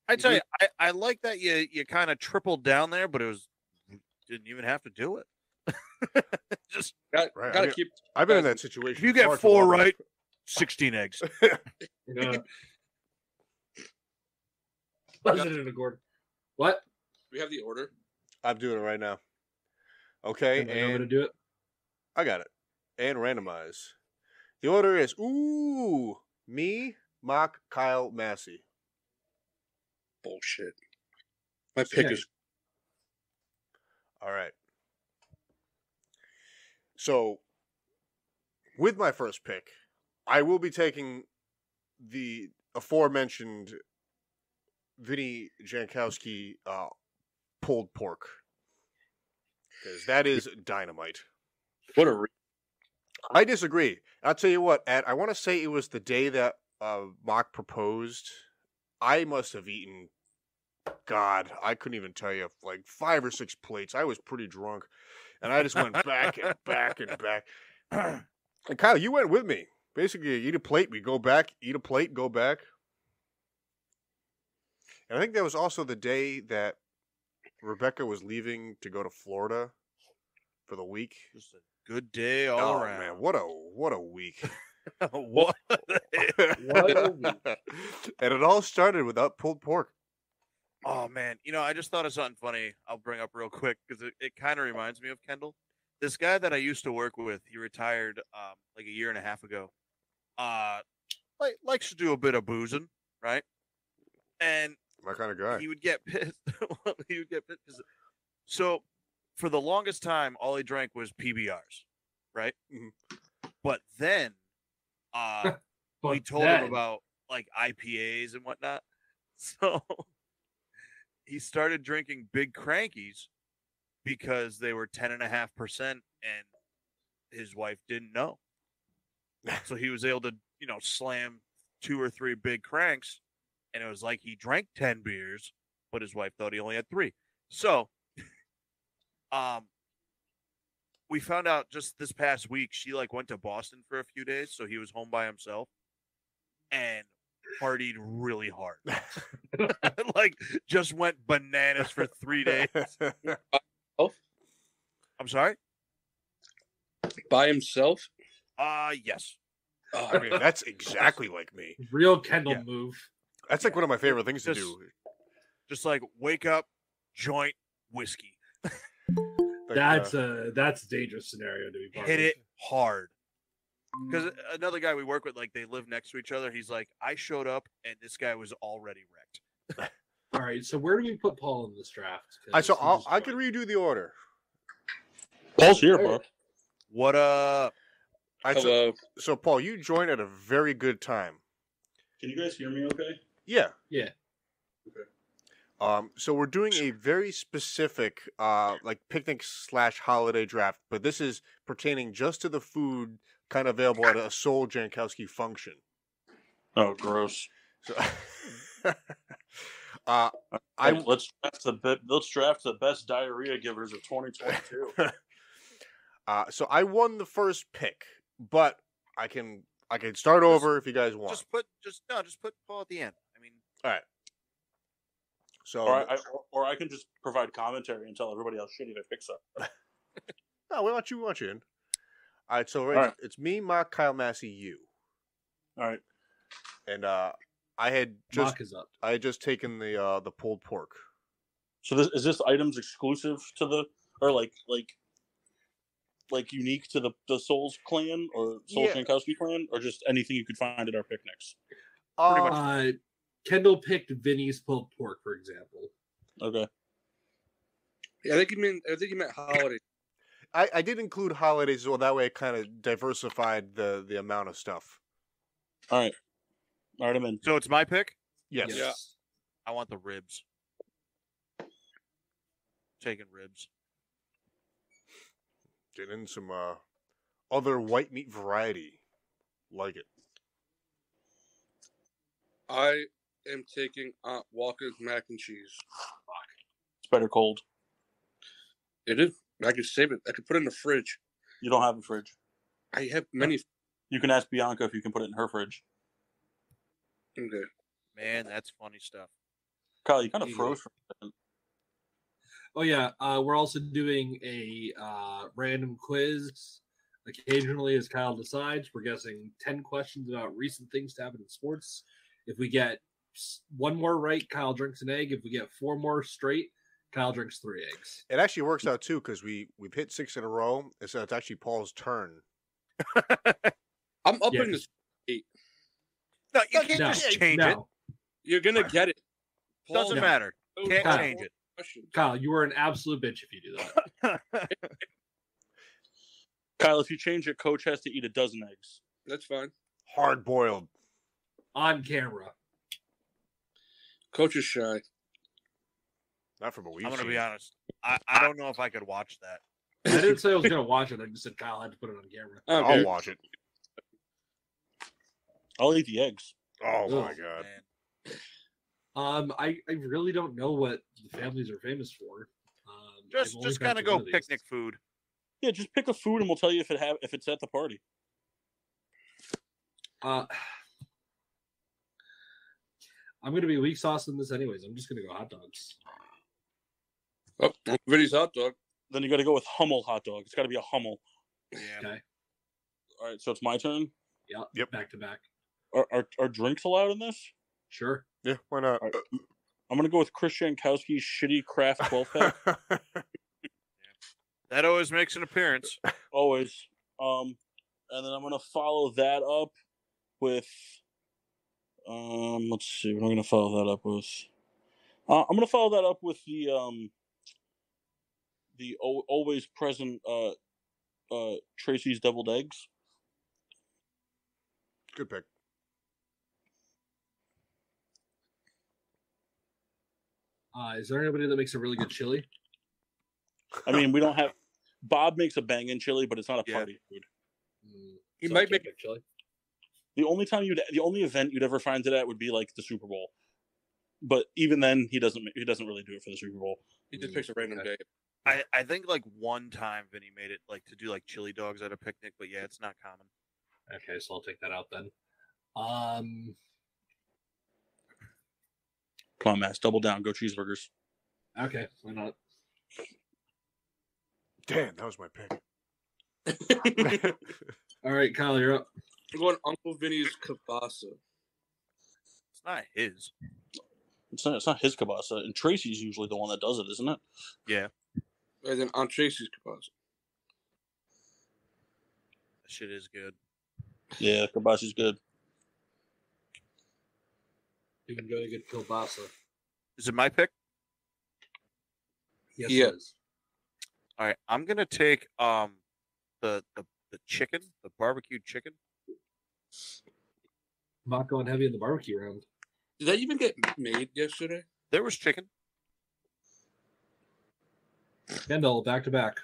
I tell you, I like that you kind of tripled down there, but didn't even have to do it. Just gotta keep. I've been in that situation. If you get 4 right, 16 eggs. Yeah. What? We have the order. I'm doing it right now. Okay, and I'm gonna do it. I got it. And randomize. The order is me, Mock, Kyle, Massey. Bullshit. My pick is. All right. So, with my first pick, I will be taking the aforementioned Vinny Jankowski pulled pork. Because that is dynamite. What a. I disagree. I'll tell you what, I want to say it was the day that Mock proposed. I must have eaten, God, I couldn't even tell you, like 5 or 6 plates. I was pretty drunk. And I just went back and back and back. And Kyle, you went with me. Basically, you eat a plate, we go back, eat a plate, go back. And I think that was also the day that Rebecca was leaving to go to Florida for the week. Just a good day all around. Man, what a week. What a week. And it all started with pulled pork. Oh, man. I just thought of something funny I'll bring up real quick because it kind of reminds me of Kendall. This guy that I used to work with, he retired like a year and a half ago. Likes to do a bit of boozing, right? And my kind of guy. He would get pissed. So for the longest time, all he drank was PBRs, right? Mm-hmm. But then we told him about like IPAs and whatnot. So he started drinking Big Crankies because they were 10.5%, and his wife didn't know. So he was able to, slam 2 or 3 big cranks, and it was like he drank 10 beers, but his wife thought he only had 3. So, we found out just this past week she went to Boston for a few days, so he was home by himself and partied really hard. Just went bananas for 3 days. I'm sorry? By himself? Yes. I mean, that's exactly like me. Real Kendall move. That's like one of my favorite things to do. Just wake up, joint, whiskey. That's a dangerous scenario to be part of. Hit it hard. Because another guy we work with, they live next to each other. He's like, I showed up and this guy was already wrecked. All right, so where do we put Paul in this draft? I can redo the order. Paul's here, bro. What up? Hello. So Paul, you joined at a very good time. Can you guys hear me okay? Yeah. Yeah. Okay. So we're doing a very specific picnic/holiday draft, but this is pertaining just to the food kind of available at a Soul Jankowski function. Oh, gross. So, let's draft the best diarrhea givers of 2022. So I won the first pick, but I can start over if you guys want. Just put Paul at the end. I mean, all right. So, or I can just provide commentary and tell everybody how shitty their picks are. No, we want you in. All right, so it's me, Mock, Kyle, Massey, you. All right. And I had just taken the pulled pork. So is this items exclusive to the unique to the Souls clan or Souls Jankowski clan, or just anything you could find at our picnics? Pretty much. Kendall picked Vinny's pulled pork, for example. Okay. Yeah, I think you meant holiday. I did include holidays as well. That way, it kind of diversified the amount of stuff. All right, I'm in. So it's my pick? Yes. Yeah. I want the ribs. Taking ribs. Getting in some other white meat variety. Like it. I am taking Aunt Walker's mac and cheese. It's better cold. It is. I could save it. I could put it in the fridge. You don't have a fridge. I have many. You can ask Bianca if you can put it in her fridge. Okay. Man, that's funny stuff. Kyle, you kind of froze for a second. Oh yeah, we're also doing a random quiz. Occasionally, as Kyle decides, we're guessing 10 questions about recent things to happen in sports. If we get one more right, Kyle drinks an egg. If we get 4 more straight, Kyle drinks 3 eggs. It actually works out too because we've hit 6 in a row, and so it's actually Paul's turn. I'm up in this 8. No, you can't just change it. You're gonna get it. Paul, Doesn't matter. Can't Kyle. change it. Kyle, you are an absolute bitch if you do that. Kyle, if you change it, Coach has to eat a dozen eggs. That's fine. Hard boiled. On camera. Coach is shy. Not from a week. I'm gonna be honest. I don't know if I could watch that. I didn't say I was going to watch it. I just said Kyle had to put it on camera. Okay. I'll watch it. I'll eat the eggs. Oh Oh, my god. Man. I really don't know what the families are famous for. Just kind of go picnic food. Yeah, just pick a food and we'll tell you if it's at the party. I'm going to be weak sauce in this anyways. I'm just going to go hot dogs. Oh, Vinny's hot dog. Then you got to go with Hummel hot dog. It's got to be a Hummel. Yeah. Okay. All right, so it's my turn. Yeah. Yep. Back to back. Are drinks allowed in this? Sure. Yeah, why not? All right. I'm gonna go with Chris Jankowski's shitty craft 12-pack. That always makes an appearance. Always. And then I'm gonna follow that up with. Let's see. What am I gonna follow that up with? I'm gonna follow that up with the always present Tracy's deviled eggs. Good pick. Is there anybody that makes a really good chili? I mean, we don't have. Bob makes a banging chili, but it's not a Yeah. party food. He So might I can't make get chili. The only event you'd ever find it at would be like the Super Bowl. But even then, he doesn't really do it for the Super Bowl. He just picks a random Okay. day. I think like one time Vinny made it like to do like chili dogs at a picnic, but yeah, it's not common. Okay, so I'll take that out then. Come on, Mass, double down, go cheeseburgers. Okay, why not? Damn, that was my pick. All right, Kyle, you're up. I'm going Uncle Vinny's kielbasa. It's not his. It's not his kielbasa, and Tracy's usually the one that does it, isn't it? Yeah, And then Aunt Tracy's kielbasa. that shit is good. Yeah, kielbasa's good. You can go to good kielbasa. Is it my pick? Yes, Yeah. it is. All right, I'm gonna take the chicken, the barbecued chicken. I'm not going heavy in the barbecue round. Did that even get made yesterday? There was chicken. Kendall, back to back.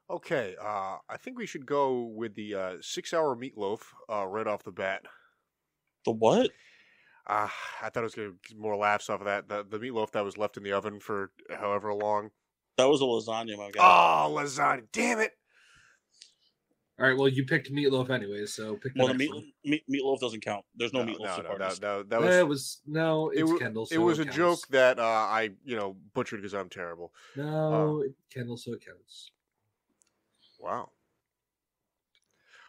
Okay, I think we should go with the 6-hour meatloaf right off the bat. The what? I thought it was going to get more laughs off of that. The meatloaf that was left in the oven for however long. That was a lasagna, my guy. Oh, lasagna. Damn it. All right, well, you picked meatloaf anyways, so pick the Well, the next one. meatloaf doesn't count. There's no meatloaf No, supporters. that was... It's wa- Kendall. So it was a counts. joke that I butchered because I'm terrible. No, Kendall, so it counts. Wow.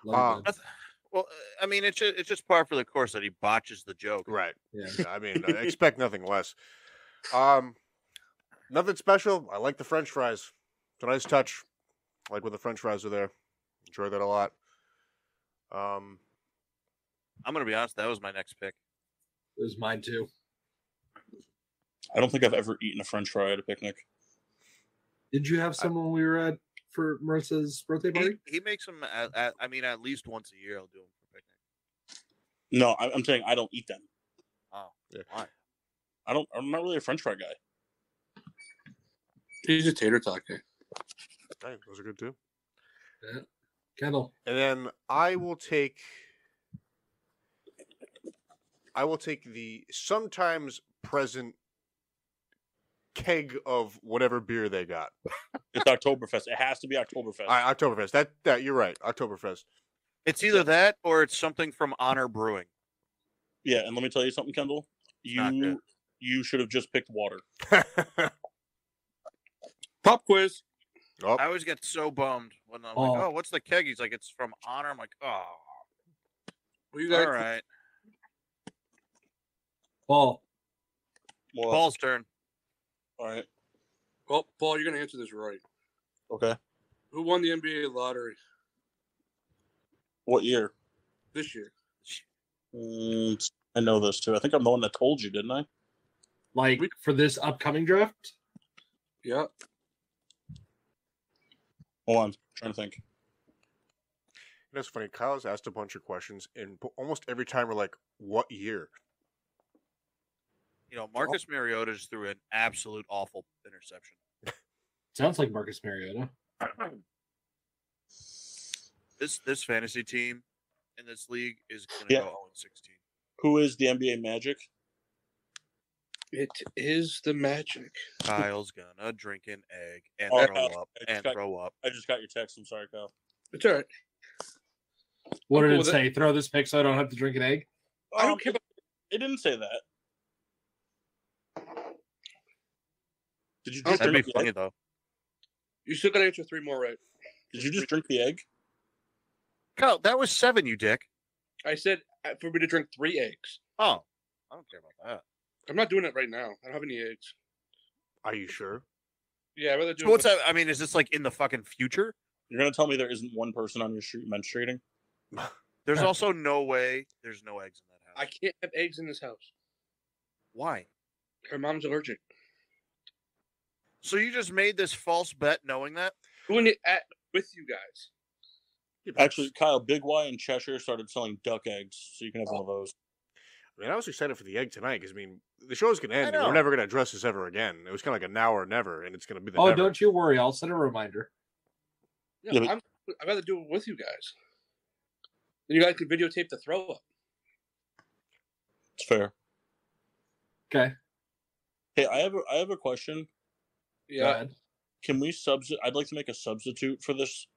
Love you, bud. Well, I mean, it's just par for the course that he botches the joke. Right. Yeah. I mean, I expect nothing less. Nothing special. I like the French fries. It's a nice touch. I like when the French fries are there. Enjoy that a lot. I'm gonna be honest. That was my next pick. It was mine too. I don't think I've ever eaten a French fry at a picnic. Did you have some when we were at for Marissa's birthday party? He makes them. At least once a year, I'll do them for picnic. No, I'm saying I don't eat them. Oh, Yeah. why? I'm not really a French fry guy. He's a tater tot guy. Hey, those are good too. Yeah. Kendall. And then I will take the sometimes present keg of whatever beer they got. It's Oktoberfest. It has to be Oktoberfest. All right, Oktoberfest. That you're right. Oktoberfest. It's either that or it's something from Honor Brewing. Yeah, and let me tell you something, Kendall. Not good. You should have just picked water. Pop quiz. Oh, I always get so bummed when I'm like, oh, what's the keg? He's like, it's from Honor. I'm like, oh. What you guys? All right. Paul. Well, Paul's turn. all right. Well, Paul, you're gonna answer this right. Okay. Who won the NBA lottery What year? this year? I know this too. I think I'm the one that told you, didn't I? Like for this upcoming draft? Yeah. Hold on. I'm trying to think. that's funny. Kyle's asked a bunch of questions, and almost every time we're like, "What year?" You know, Marcus Mariota just threw an absolute awful interception. Sounds like Marcus Mariota. This fantasy team in this league is going to Yeah. go 0-16. Who is the NBA Magic? It is the Magic. Kyle's gonna drink an egg and Oh, throw up I just and got- throw up. I just got your text. I'm sorry, Kyle. It's all right. What I'm did cool it with say? Throw this pick so I don't have to drink an egg? I don't care about. It didn't say that. Did you just That'd be drink the funny egg? though. You still got to answer 3 more right. Did you just drink the egg? Kyle, that was 7, you dick. I said for me to drink 3 eggs. Oh, I don't care about that. I'm not doing it right now. I don't have any eggs. Are you sure? Yeah, I'd rather do So what's that? I mean, is this like in the fucking future? You're gonna tell me there isn't one person on your street menstruating? There's also no way there's no eggs in that house. I can't have eggs in this house. Why? Her mom's allergic. So you just made this false bet knowing that? Doing it with you guys. Actually, Kyle, Big Y in Cheshire started selling duck eggs, so you can have one of those. I mean, I was excited for the egg tonight because, I mean, the show's going to end. I And we're know. never going to address this ever again. It was kind of like a now or never, and it's going to be the Oh, never. don't you worry. I'll set a reminder. Yeah, Yeah, I'd rather do it with you guys. Then you guys could videotape the throw up. It's fair. Okay. Hey, I have a question. Go Yeah. ahead. Can we I'd like to make a substitute for this.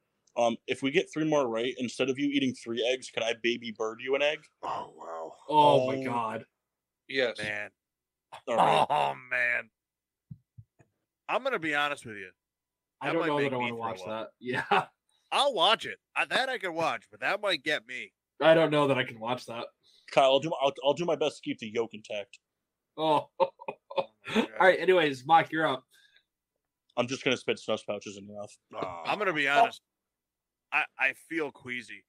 If we get 3 more right, instead of you eating 3 eggs, can I baby bird you an egg? Oh, wow. Oh, my Oh. God. Yes. Man. All right. Oh, man. I'm going to be honest with you. I That don't might know make that I me want to throw watch up. that. Yeah. I'll watch it. That I can watch, but that might get me. I don't know that I can watch that. Kyle, I'll do my best to keep the yolk intact. Oh. my All God. right. Anyways, Mike, you're up. I'm just gonna spit snus pouches in your mouth. Oh. I'm going to be honest. I feel queasy,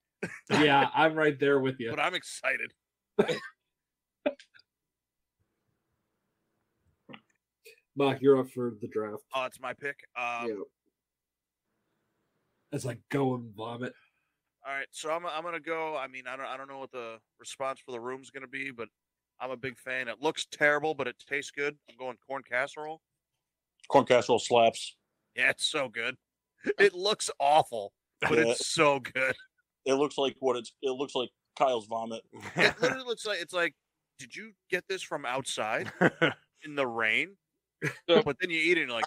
Yeah, I'm right there with you. but I'm excited. Mike, you're up for the draft. Oh, it's my pick. Yeah. It's like go and vomit. All right, so I'm gonna go. I mean, I don't know what the response for the room's gonna be, but I'm a big fan. It looks terrible, but it tastes good. I'm going corn casserole. Corn casserole slaps. Yeah, it's so good. It looks awful, but Yeah. it's so good. It looks like it looks like Kyle's vomit. It literally looks like it's like, did you get this from outside in the rain? So- But then you eat it and you're like,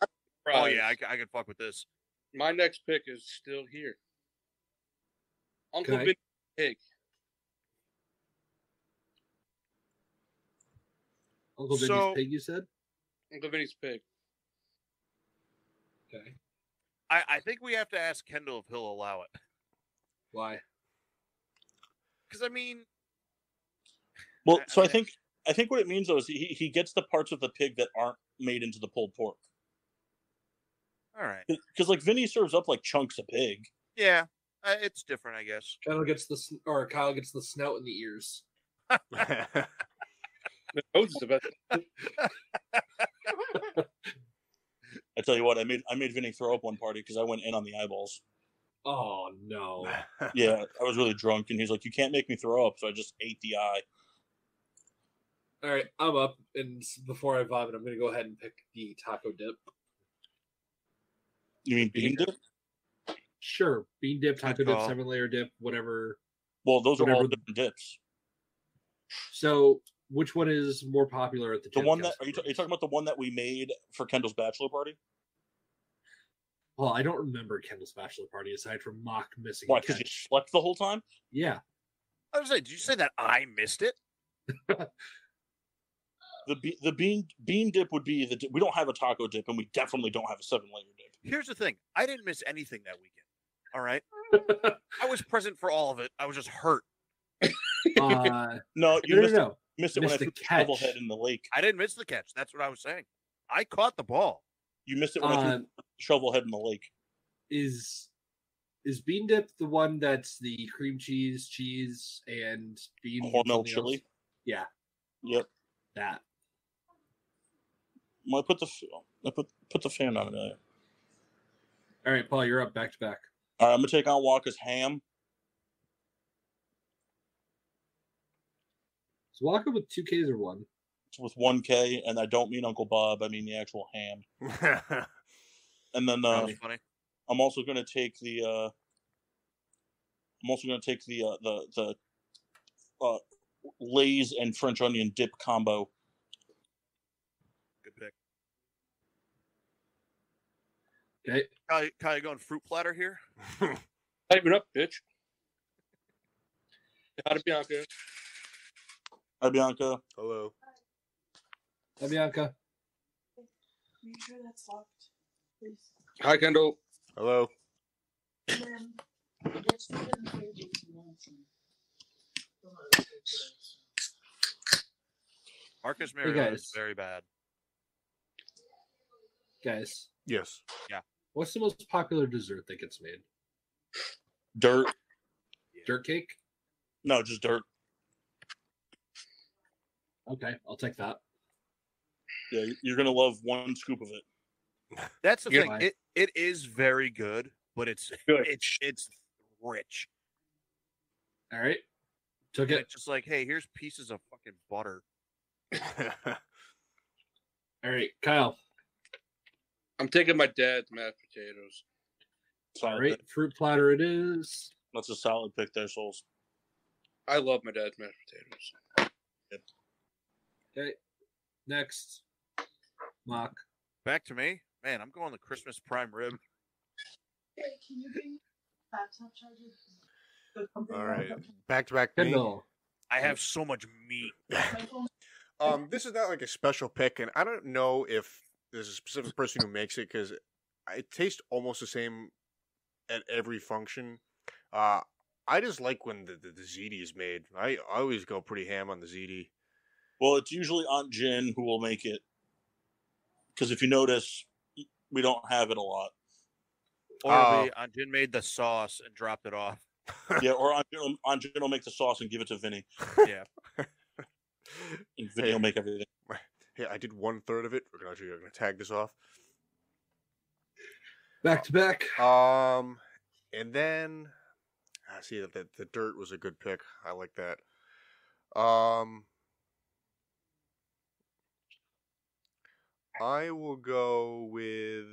oh yeah, I can fuck with this. My next pick is still here. Uncle Okay. Vinny's pig. Uncle Vinny's So- pig, you said? Uncle Vinny's pig. Okay. I think we have to ask Kendall if he'll allow it. Why? Because I mean, Well, so I mean, think what it means though is he gets the parts of the pig that aren't made into the pulled pork. all right, Because like Vinny serves up like chunks of pig. yeah, it's different, I guess. Kyle gets the snout and the ears. The nose is the best. I tell you what, I made Vinny throw up one party because I went in on the eyeballs. Oh no. Yeah, I was really drunk, and he's like, "You can't make me throw up," so I just ate the eye. All right, I'm up, and before I vomit, I'm gonna go ahead and pick the taco dip. You mean bean dip? Sure, bean dip, taco Good dip, call. 7-layer dip, whatever. Well, those are all Whatever. different dips. So, which one is more popular at the The gym? one that are you talking about the one that we made for Kendall's bachelor party? Well, I don't remember Kendall's bachelor party aside from Mock missing Why? a Because you catch. slept the whole time? Yeah. I was like, did you say that I missed it? The bean dip would be the dip. We don't have a taco dip, and we definitely don't have a 7-layer dip. Here's the thing. I didn't miss anything that weekend. All right. I was present for all of it. I was just hurt. No, you no. missed it when I Missed the threw the catch. shovelhead in the lake. I didn't miss the catch. That's what I was saying. I caught the ball. You missed it when I threw the shovelhead in the lake. Is bean dip the one that's the cream cheese, and bean Hormel something chili? else? Yeah, Yep. that. I put the fan on it earlier. All right, Paul, you're up back to back. All right, I'm gonna take on Walker's ham. So Walker with 2 Ks or 1? With 1K, and I don't mean Uncle Bob. I mean the actual ham. And then That was funny. I'm also going to take the Lay's and French onion dip combo. Good pick. Okay. Kyle, you going fruit platter here? Type it up, bitch. How to Bianca? Hi, Bianca. Hello. Hi, Bianca. Make sure that's locked, please. Hi, Kendall. Hello. And then get some of the pages you want some. Marcus Hey, Mariota guys. is very bad. Guys, Yes. what's the most popular dessert that gets made? Dirt. Dirt cake? No, just dirt. Okay, I'll take that. Yeah, you're going to love one scoop of it. That's the You're thing. fine. It is very good, but it's Good. it's rich. All right. Took And it. it's just like, hey, here's pieces of fucking butter. All right, Kyle. I'm taking my dad's mashed potatoes. Solid All right, pick. fruit platter it is. That's a solid pick there, Souls. I love my dad's mashed potatoes. Okay. Next. Mock. Back to me. Man, I'm going the Christmas prime rib. Hey, can you bring laptop charger? All right. Back to back. Me. Kendall. I have so much meat. My phone. This is not like a special pick, and I don't know if there's a specific person who makes it because it tastes almost the same at every function. I just like when the ziti is made. I always go pretty ham on the ziti. Well, it's usually Aunt Jen who will make it. Because if you notice, we don't have it a lot. Or Oh. Aunt Jen made the sauce and dropped it off. Yeah, or Aunt Jen will make the sauce and give it to Vinny. Yeah. And Vinny will make everything. Hey, I did 1/3 of it. We're gonna tag this off. Back to back. And then I see that the dirt was a good pick. I like that. I will go with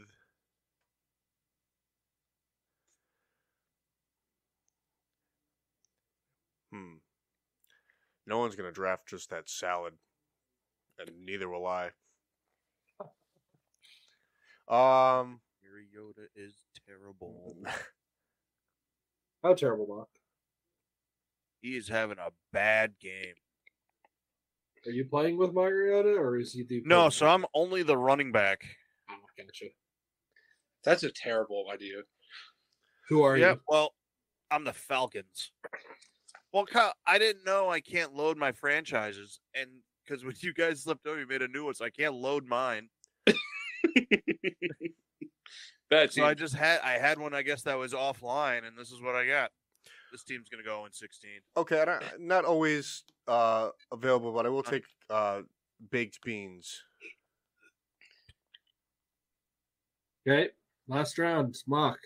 no one's gonna draft just that salad, and neither will I. Your Yoda is terrible. How terrible, Mock. He is having a bad game. Are you playing with Mariota or is he the No, so I'm only the running back. Oh, gotcha. That's a terrible idea. Who are Yeah, you? well, I'm the Falcons. Well, Kyle, I didn't know I can't load my franchises, and because when you guys slipped over, you made a new one, so I can't load mine. Bad So team. I had one, I guess, that was offline, and this is what I got. This team's gonna go in 16. Okay, not always available, but I will take baked beans. Okay. Last round. Mock.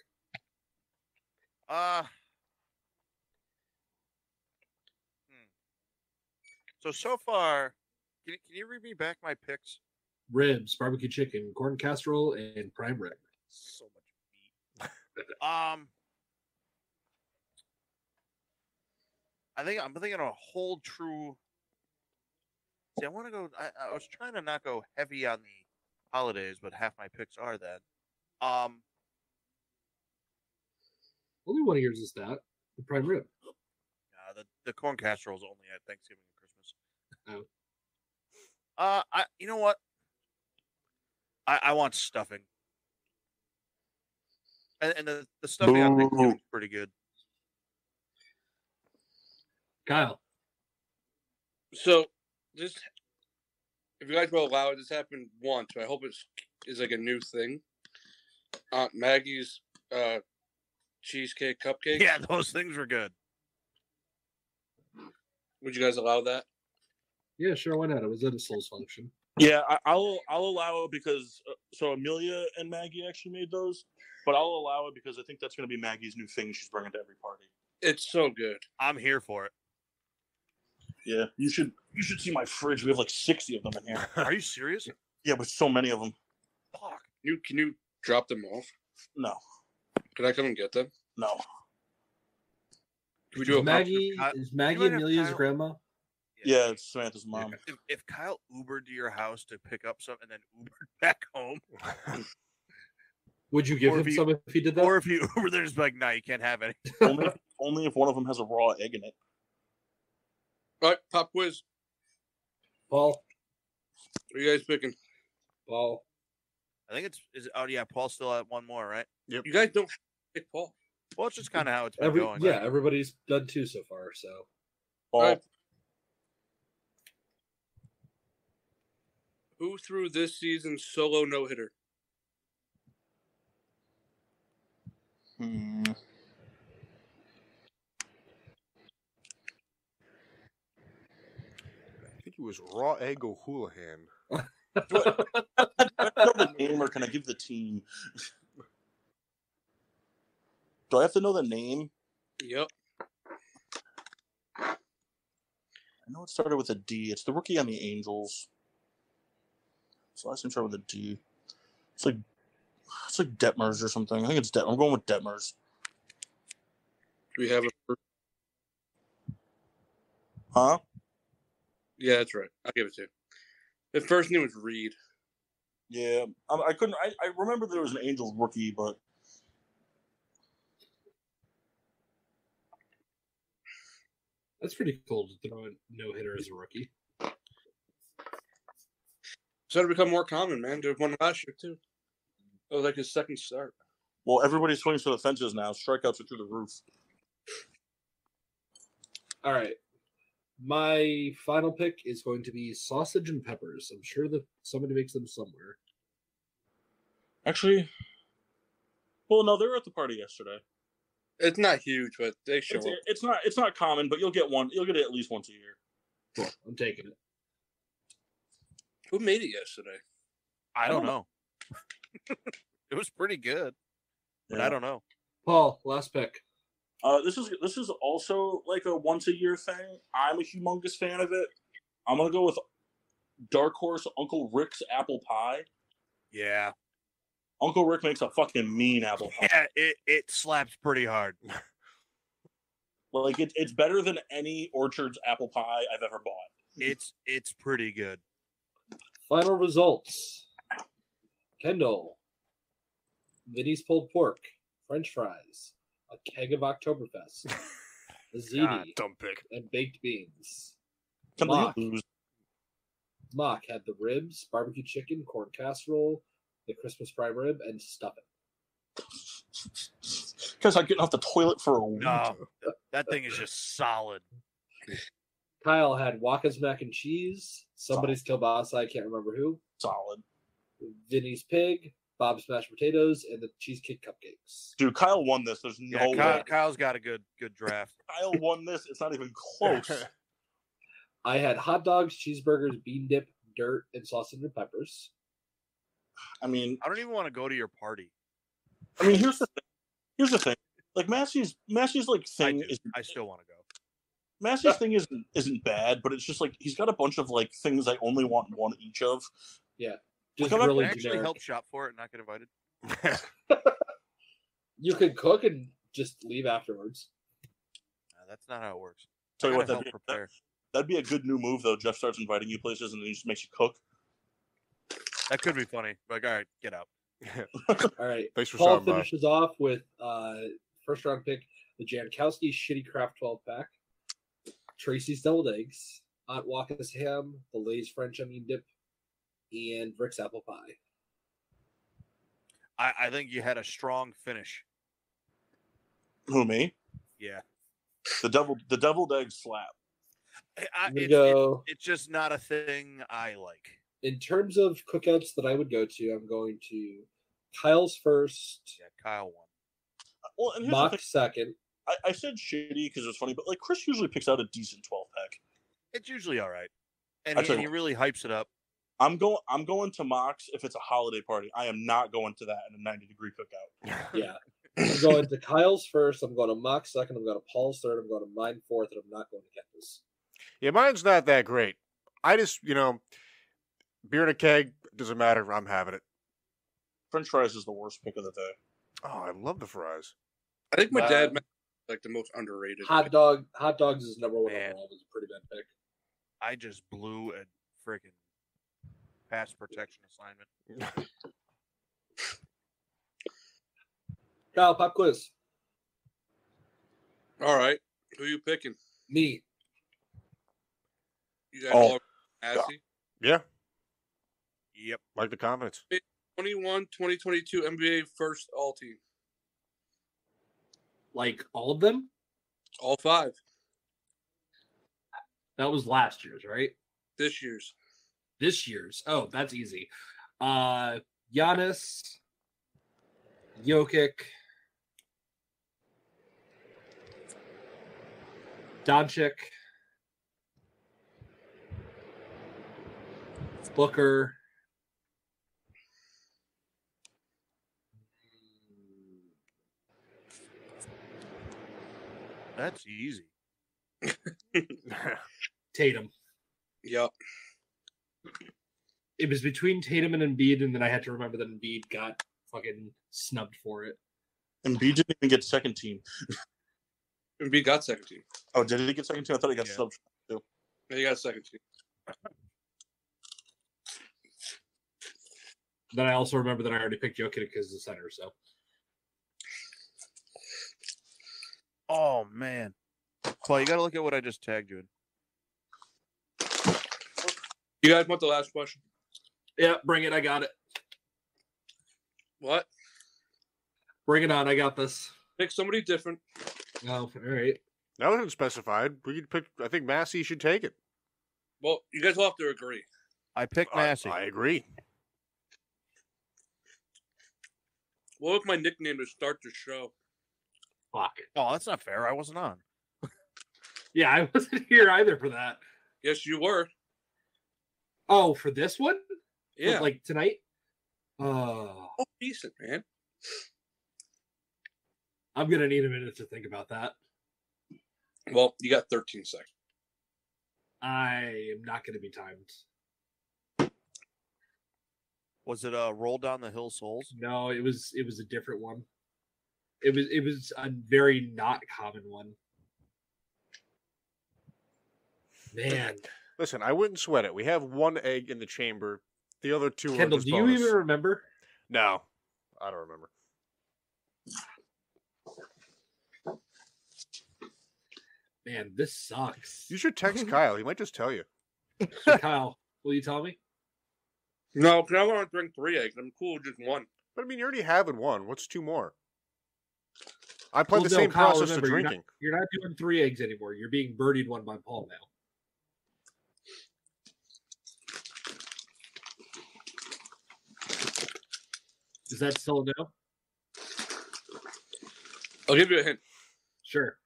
So far, can you read me back my picks? Ribs, barbecue chicken, corn casserole, and prime rib. So much meat. I'm thinking a whole true. See, I want to go. I was trying to not go heavy on the holidays, but half my picks are that. Only one of yours is that the prime rib. The corn casserole is only at Thanksgiving and Christmas. Oh. You know what? I want stuffing, and the stuffing on Thanksgiving is pretty good. Kyle. So this, if you guys will allow it, this happened once. So I hope it's like a new thing. Aunt Maggie's cheesecake cupcake. Yeah, those things were good. Would you guys allow that? Yeah, sure. Why not? It was at a Souls function. Yeah, I'll allow it because so Amelia and Maggie actually made those, but I'll allow it because I think that's going to be Maggie's new thing she's bringing to every party. It's so good. I'm here for it. Yeah, you should see my fridge. We have like 60 of them in here. Are you serious? Yeah, but so many of them. Fuck. Can you drop them off? No. Can I come and get them? No. Can we do a Is Maggie Amelia's grandma? Yeah, it's Samantha's mom. If Kyle Ubered to your house to pick up some and then Ubered back home, would you give him some if he did that? Or if you Uber, they're just like, no, you can't have any. only if one of them has a raw egg in it. All right, pop quiz. Paul. What are you guys picking? Paul. I think Paul's still at one more, right? Yep. You guys don't pick Paul. Well, it's just kind of how it's been going. Yeah, everybody's done two so far. So. Paul. Right. Who threw this season's solo no-hitter? I think it was Raw Egg O'Houlihan. Do I know the name or can I give the team? Do I have to know the name? Yep. I know it started with a D. It's the rookie on the Angels. So last name started with a D. It's like Detmers or something. I think it's I'm going with Detmers. Do we have a? Huh? Yeah, that's right. I'll give it to you. The first name was Reed. Yeah, I couldn't. I remember there was an Angels rookie, but that's pretty cool to throw a no-hitter as a rookie. Started to become more common, man. There was one last year too. It was like his second start. Well, everybody swings for the fences now. Strikeouts are through the roof. All right. My final pick is going to be sausage and peppers. I'm sure that somebody makes them somewhere. Actually, well, no, they were at the party yesterday. It's not huge, but they show up. It's not common, but you'll get one. You'll get it at least once a year. Cool. I'm taking it. Who made it yesterday? I don't know. It was pretty good, but Yeah. I don't know. Paul, last pick. This is also like a once a year thing. I'm a humongous fan of it. I'm gonna go with Dark Horse Uncle Rick's apple pie. Yeah. Uncle Rick makes a fucking mean apple pie. Yeah, it slaps pretty hard. Like it's better than any Orchard's apple pie I've ever bought. It's pretty good. Final results. Kendall. Vinny's pulled pork. French fries. A keg of Oktoberfest. A ziti. Dumb pick. And baked beans. Kendall, you Mock. lose. Mock had the ribs, barbecue chicken, corn casserole, the Christmas prime rib, and stuffing. Because I'm getting off the toilet for a week. No, that thing is just solid. Kyle had Waka's mac and cheese, somebody's kielbasa, I can't remember who. Solid. Vinny's pig, Bob's mashed potatoes, and the cheesecake cupcakes. Dude, Kyle won this. There's no way. Kyle's got a good draft. Kyle won this. It's not even close. I had hot dogs, cheeseburgers, bean dip, dirt, and sausage and peppers. I mean, I don't even want to go to your party. here's the thing. Like Massey's like thing is. I still want to go. Massey's thing isn't bad, but it's just like he's got a bunch of like things I only want one each of. Yeah, just Like, really Can I actually generic. help shop for it and not get invited? You could cook and just leave afterwards. That's not how it works. Tell you what, help prepare. that'd be a good new move though. Jeff starts inviting you places, and then he just makes you cook. That could be funny. Like, all right, get out. All right. Thanks for Paul stopping by. finishes off with first round pick, the Jankowski Shitty Craft 12 pack, Tracy's Deviled Eggs, Aunt Walker's Ham, the Lay's French Onion Dip, and Rick's Apple Pie. I think you had a strong finish. Who, me? Yeah. The deviled egg slap. Go. It's just not a thing I like. In terms of cookouts that I would go to, I'm going to Kyle's first, Yeah, Kyle won. Well, and here's the Mock thing. second. I said shitty because it's funny, but like Chris usually picks out a decent 12 pack. It's usually all right, and I tell he you- really hypes it up. I'm going to Mox if it's a holiday party. I am not going to that in a 90-degree cookout. Yeah. I'm going to Kyle's first. I'm going to Mock second. I'm going to Paul's third. I'm going to mine fourth, and I'm not going to Kendall's. Yeah, mine's not that great. I just, beer in a keg, doesn't matter. I'm having it. French fries is the worst pick of the day. Oh, I love the fries. I think my dad like the most underrated. Hot dogs is number one Man. overall. It was a pretty bad pick. I just blew a freaking pass protection assignment. Kyle, pop quiz. All right, who you picking? Me. You guys Oh, all Assy? Yeah, Yep. like the confidence. 2021-2022 NBA first all team. Like all of them? All 5 That was last year's, right? this year's. This year's. Oh, that's easy. Giannis, Jokic, Doncic, Booker. That's easy. Tatum. Yep. It was between Tatum and Embiid, and then I had to remember that Embiid got fucking snubbed for it. And B didn't even get second team. Embiid got second team. Oh, did he get second team? I thought he got Yeah. subbed. Yeah, he got second team. Then I also remember that I already picked Jokic as the center, so. Oh man. Well, you got to look at what I just tagged you in. You guys want the last question? Yeah, bring it. I got it. What? Bring it on. I got this. Pick somebody different. Oh, all right. That wasn't specified. We could pick. I think Massey should take it. Well, you guys will have to agree. I picked Massey. I agree. What was my nickname to start the show? Fuck. Oh, that's not fair. I wasn't on. Yeah, I wasn't here either for that. Yes, you were. Oh, for this one? Yeah. Like tonight? Oh, Oh, decent, man. I'm going to need a minute to think about that. Well, you got 13 seconds. I am not going to be timed. Was it Roll Down the Hill Souls? No, it was a different one. It was a very not common one. Man, Listen, I wouldn't sweat it. We have one egg in the chamber. The other two Kendall, are just do you bonus. even remember? No, I don't remember. Man, this sucks. You should text Kyle. He might just tell you. So, Kyle, will you tell me? No, because I want to drink 3 eggs. I'm cool with just one. But I mean, you're already having one. What's 2 more? I applied Well, the no, same Kyle, process remember, to you're drinking. You're not doing 3 eggs anymore. You're being birdied one by Paul now. Is that still a no? I'll give you a hint. Sure.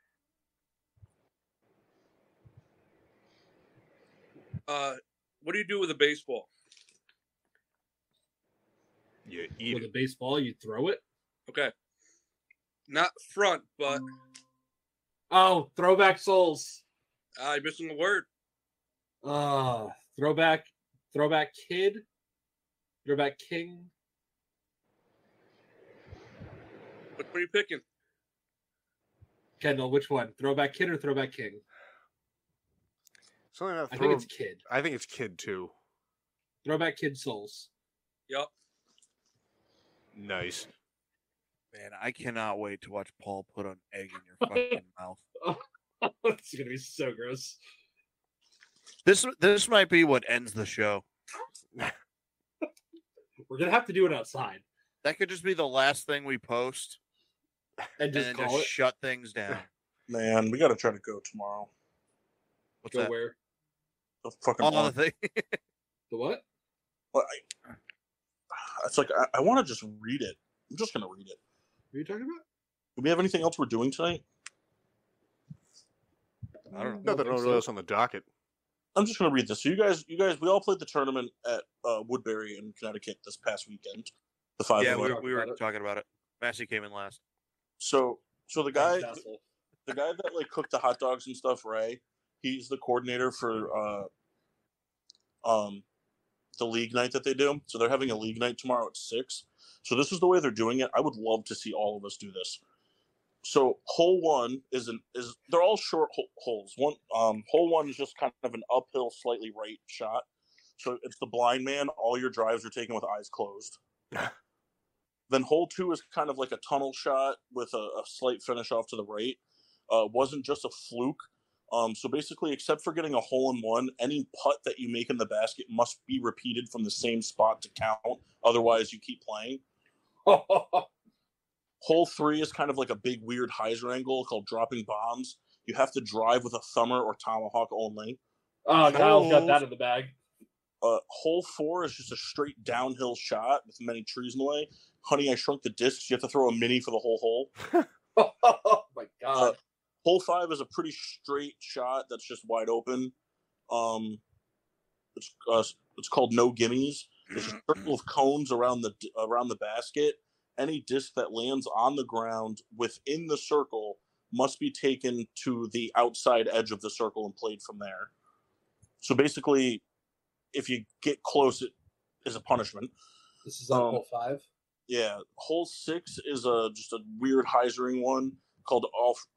What do you do with a baseball? You eat With it. a baseball, you throw it. Okay. Not front, but Oh, throwback souls. I'm missing a word. Throwback kid, throwback king. What are you picking? Kendall, which one? Throwback kid or throwback king? Something about I think it's Kid. I think it's Kid too. Throwback Kid Souls. Yep. Nice. Man, I cannot wait to watch Paul put an egg in your fucking mouth. It's gonna be so gross. This might be what ends the show. We're gonna have to do it outside That could just be the last thing we post and and just then call just it. shut things down. Man, we got to try to go tomorrow. What's Go that? where? The fucking Another thing. The what? Well, it's like I want to just read it. I'm just gonna read it. What are you talking about? Do we have anything else we're doing tonight? I don't know. nothing think so. else on the docket. I'm just gonna read this. So you guys, we all played the tournament at Woodbury in Connecticut this past weekend. The 5 Yeah, of us. we were talking about it. Massey came in last. So the guy, Fantastic. the guy that like cooked the hot dogs and stuff, Ray. He's the coordinator for the league night that they do. So they're having a league night tomorrow at 6. So this is the way they're doing it. I would love to see all of us do this. So hole 1 is they're all short holes. Hole 1 is just kind of an uphill, slightly right shot. So it's the blind man. All your drives are taken with eyes closed. Then hole 2 is kind of like a tunnel shot with a slight finish off to the right. Wasn't just a fluke. So basically, except for getting a hole in one, any putt that you make in the basket must be repeated from the same spot to count. Otherwise, you keep playing. Hole 3 is kind of like a big, weird hyzer angle called dropping bombs. You have to drive with a thumber or tomahawk only. Oh, Kyle's got that in the bag. Hole 4 is just a straight downhill shot with many trees in the way. Honey, I Shrunk the Discs. You have to throw a mini for the whole hole. Oh my god. Hole 5 is a pretty straight shot that's just wide open. It's called No Gimmies. There's a circle of cones around the basket. Any disc that lands on the ground within the circle must be taken to the outside edge of the circle and played from there. So basically, if you get close, it is a punishment. This is on hole 5? Yeah. Hole 6 is just a weird hyzering one called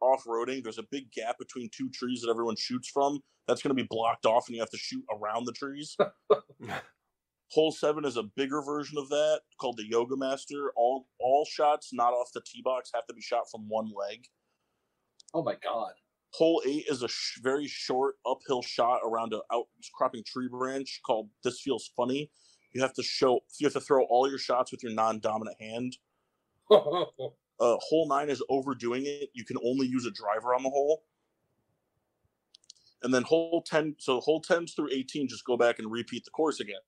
off-roading. There's a big gap between 2 trees that everyone shoots from. That's going to be blocked off, and you have to shoot around the trees. Hole 7 is a bigger version of that called the Yoga Master. All shots not off the tee box have to be shot from one leg. Oh my god. Hole 8 is a very short uphill shot around an outcropping tree branch called This Feels Funny. You have to throw all your shots with your non-dominant hand. Hole 9 is overdoing it. You can only use a driver on the hole. And then hole 10 through 18 just go back and repeat the course again.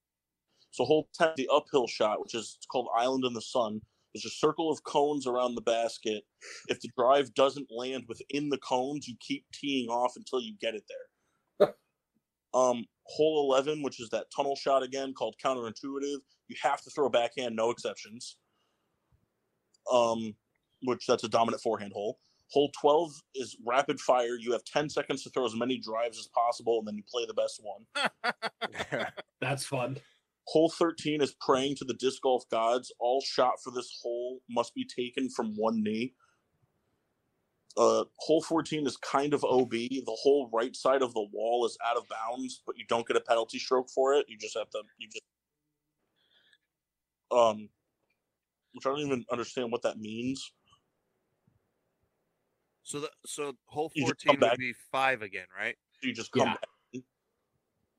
So hole 10, the uphill shot, which is called Island in the Sun. There's a circle of cones around the basket. If the drive doesn't land within the cones, you keep teeing off until you get it there. Hole 11, which is that tunnel shot again, called Counterintuitive. You have to throw a backhand, no exceptions. Which that's a dominant forehand hole. Hole 12 is rapid fire. You have 10 seconds to throw as many drives as possible, and then you play the best one. That's fun. Hole 13 is praying to the disc golf gods. All shot for this hole must be taken from one knee. Hole 14 is kind of OB. The whole right side of the wall is out of bounds, but you don't get a penalty stroke for it. You just have to. Which I don't even understand what that means. So hole You just 14 come back. would be 5 again, right? You just come back.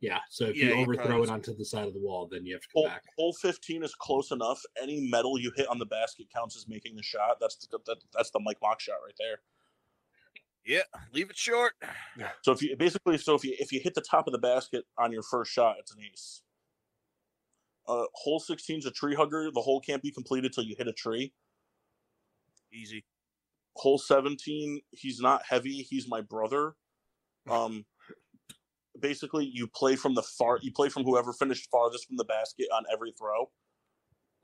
Yeah, so if Yeah, you you overthrow probably- it onto the side of the wall, then you have to come back. Hole 15 is close enough. Any metal you hit on the basket counts as making the shot. That's the Mike Mock shot right there. Yeah, leave it short. So if you hit the top of the basket on your first shot, it's an ace. Hole 16 is a tree hugger. The hole can't be completed till you hit a tree. Easy. Hole 17, he's not heavy. He's my brother. Basically, you play from whoever finished farthest from the basket on every throw.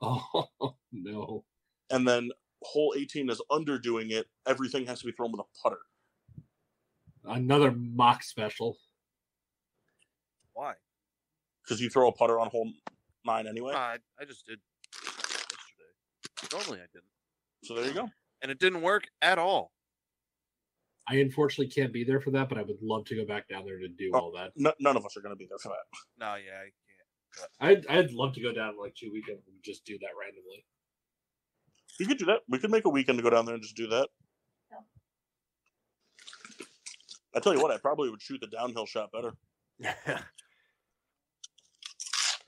Oh, no. And then hole 18 is underdoing it. Everything has to be thrown with a putter. Another mock special. Why? Because you throw a putter on hole 9 anyway. I just did yesterday. Normally I didn't. So there you go. And it didn't work at all. I unfortunately can't be there for that, but I would love to go back down there to do all that. None of us are going to be there for that. No, yeah, I can't. I'd love to go down like 2 weekends and just do that randomly. We could do that. We could make a weekend to go down there and just do that. No. I tell you what, I probably would shoot the downhill shot better.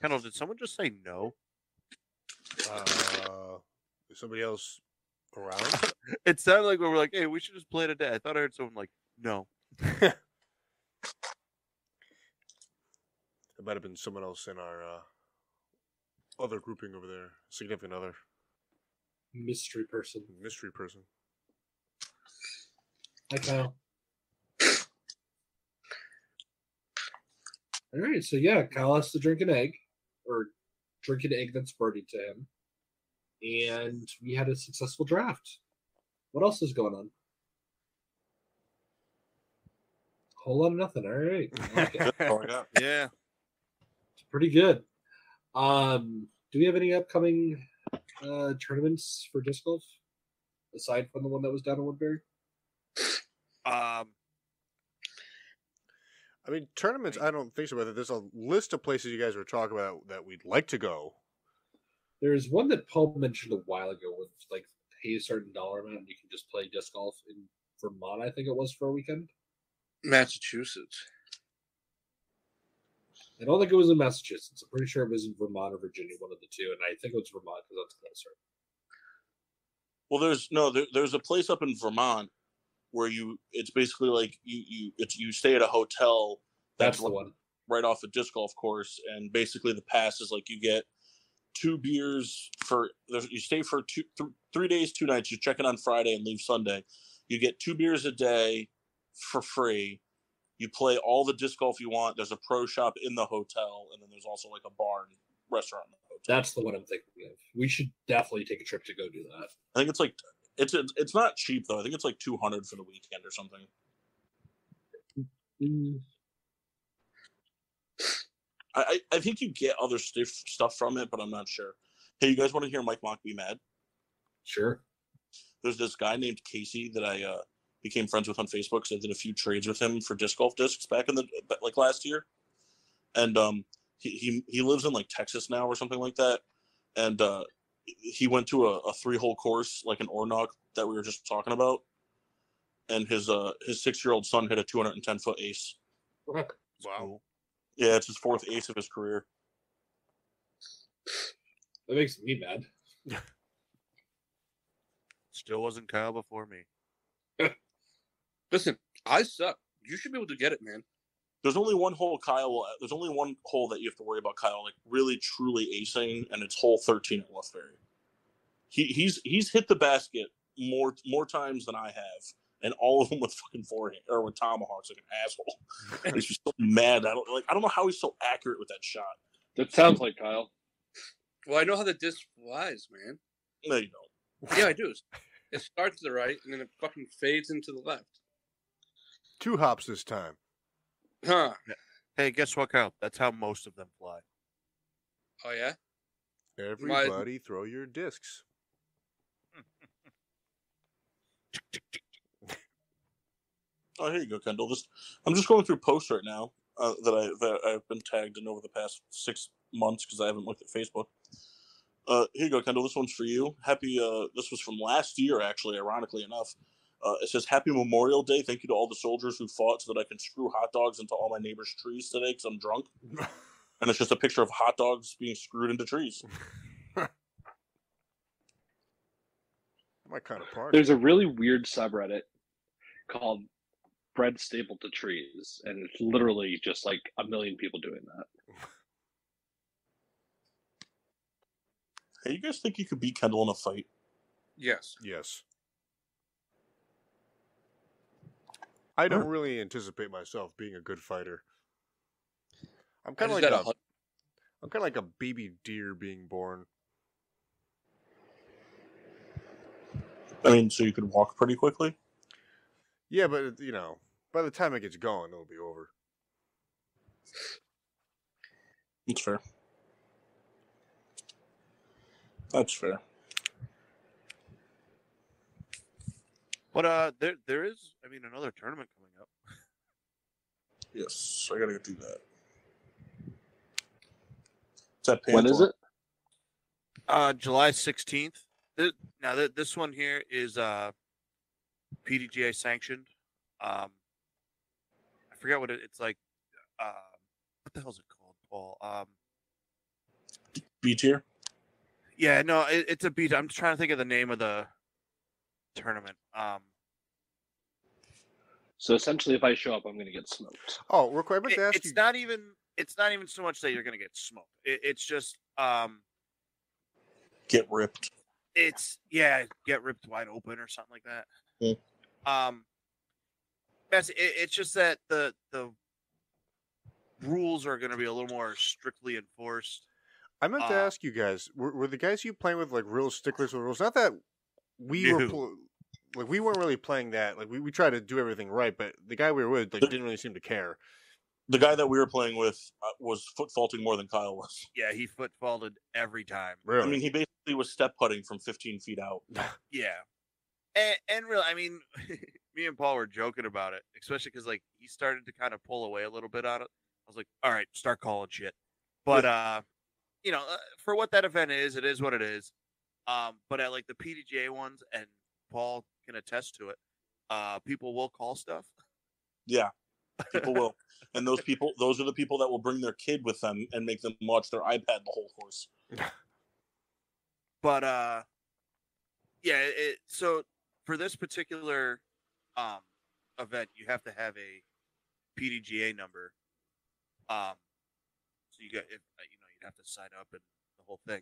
Kendall, did someone just say no? Is somebody else around? It sounded like we were like, hey, we should just play today. I thought I heard someone like, no. It might have been someone else in our other grouping over there. Significant other. Mystery person. Mystery person. Hi, Kyle. All right, so yeah, Kyle has to drink an egg, or drink an egg that's birdie to him. And we had a successful draft. What else is going on? Whole lot of nothing. All right. I like it. That's all I got. Yeah. It's pretty good. Do we have any upcoming tournaments for disc golf aside from the one that was down in Woodbury? I mean, tournaments, I don't think so, but there's a list of places you guys were talking about that we'd like to go. There's one that Paul mentioned a while ago with like pay a certain dollar amount and you can just play disc golf in Vermont, I think it was, for a weekend. Massachusetts. I don't think it was in Massachusetts. I'm pretty sure it was in Vermont or Virginia, one of the two, and I think it was Vermont because that's closer. Well, there's a place up in Vermont where it's basically like you stay at a hotel That's the one. right off a disc golf course, and basically the pass is like you get 2 beers you stay for 3 days, 2 nights. You check in on Friday and leave Sunday. You get 2 beers a day for free. You play all the disc golf you want. There's a pro shop in the hotel, and then there's also like a bar and restaurant in the hotel. That's the one I'm thinking of. We should definitely take a trip to go do that. I think it's like it's not cheap though. I think it's like $200 for the weekend or something. I think you get other stuff from it, but I'm not sure. Hey, you guys want to hear Mike Mock be mad? Sure. There's this guy named Casey that I became friends with on Facebook, so I did a few trades with him for disc golf discs back in last year. And he lives in like Texas now or something like that. And he went to a 3-hole course like in Ornock that we were just talking about. And his 6-year-old son hit a 210-foot ace. Wow. Cool. Yeah, it's his 4th ace of his career. That makes me mad. Still wasn't Kyle before me. Listen, I suck. You should be able to get it, man. There's only one hole, Kyle. There's only one hole that you have to worry about, Kyle, like really truly acing, and it's hole 13 at Lufberry. He's hit the basket more times than I have, and all of them with fucking forehand or with tomahawks like an asshole. He's just so mad. I don't know how he's so accurate with that shot. That sounds like Kyle. Well, I know how the disc flies, man. No, you don't. Yeah, I do. It starts to the right, and then it fucking fades into the left. 2 hops this time. Huh. Hey, guess what, Kyle? That's how most of them fly. Oh, yeah? Everybody throw your discs. Oh, here you go, Kendall. I'm just going through posts right now that I've been tagged in over the past 6 months because I haven't looked at Facebook. Here you go, Kendall. This one's for you. Happy. This was from last year, actually. Ironically enough, it says, "Happy Memorial Day. Thank you to all the soldiers who fought so that I can screw hot dogs into all my neighbors' trees today because I'm drunk." And it's just a picture of hot dogs being screwed into trees. My kind of party. There's a really weird subreddit called "Bread Stapled to Trees," and it's literally just like a million people doing that. Hey, you guys think you could beat Kendall in a fight? Yes. Yes. I don't really anticipate myself being a good fighter. I'm kind of like a baby deer being born. I mean, so you could walk pretty quickly? Yeah, but by the time it gets going, it'll be over. That's fair. That's fair. But there is, I mean, another tournament coming up. Yes, I gotta do that. It's at When is it? July 16th. Now this one here is PDGA sanctioned. I forget what it's like. What the hell is it called, Paul? B tier. Yeah, no, it's a beat. I'm trying to think of the name of the tournament. So essentially, if I show up, I'm going to get smoked. Oh, real quick, I'd like to ask It's not even so much that you're going to get smoked. It's just Get ripped. Get ripped wide open or something like that. It's just that the rules are going to be a little more strictly enforced. I meant to ask you guys: were the guys you playing with like real sticklers with rules? Not that we were we weren't really playing that. Like we tried to do everything right, but the guy we were with didn't really seem to care. The guy that we were playing with was foot faulting more than Kyle was. Yeah, he foot faulted every time. Really? I mean, he basically was step putting from 15 feet out. Yeah, and really, I mean, me and Paul were joking about it, especially because like he started to kind of pull away a little bit on it. I was like, all right, start calling shit. But for what that event is, it is what it is. But at like the PDGA ones, and Paul can attest to it, people will call stuff. Yeah, people will. And those are the people that will bring their kid with them and make them watch their iPad the whole course. But so for this particular event, you have to have a PDGA number. So you'd have to sign up and the whole thing.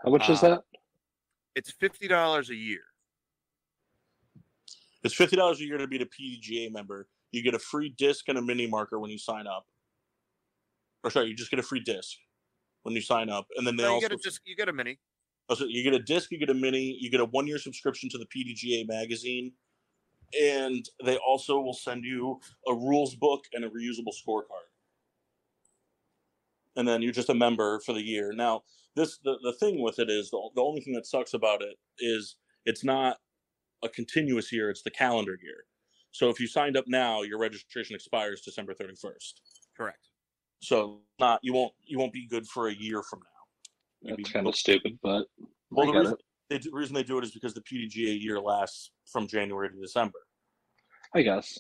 How much is that? It's $50 a year. It's $50 a year to be a PDGA member. You get a free disc and a mini marker when you sign up. Or sorry, you just get a free disc when you sign up, and then you get a mini. Oh, so you get a disc, you get a mini, you get a 1-year subscription to the PDGA magazine, and they also will send you a rules book and a reusable scorecard. And then you're just a member for the year. Now, the thing with it is the only thing that sucks about it is it's not a continuous year; it's the calendar year. So if you signed up now, your registration expires December 31st. Correct. So you won't be good for a year from now. That's kind of stupid, but the reason they do it is because the PDGA year lasts from January to December. I guess.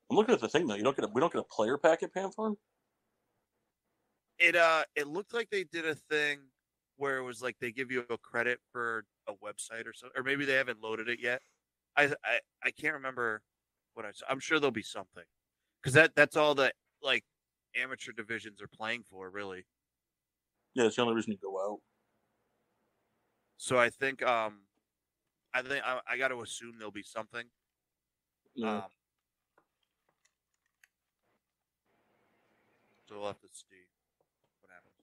I'm looking at the thing though. We don't get a player packet, Panthorn. It looked like they did a thing where it was like they give you a credit for a website or something, or maybe they haven't loaded it yet. I can't remember what I saw. I'm sure there'll be something, because that's all that like amateur divisions are playing for, really. Yeah, it's the only reason you go out. So I think I got to assume there'll be something. Yeah. So we'll have to see what happens.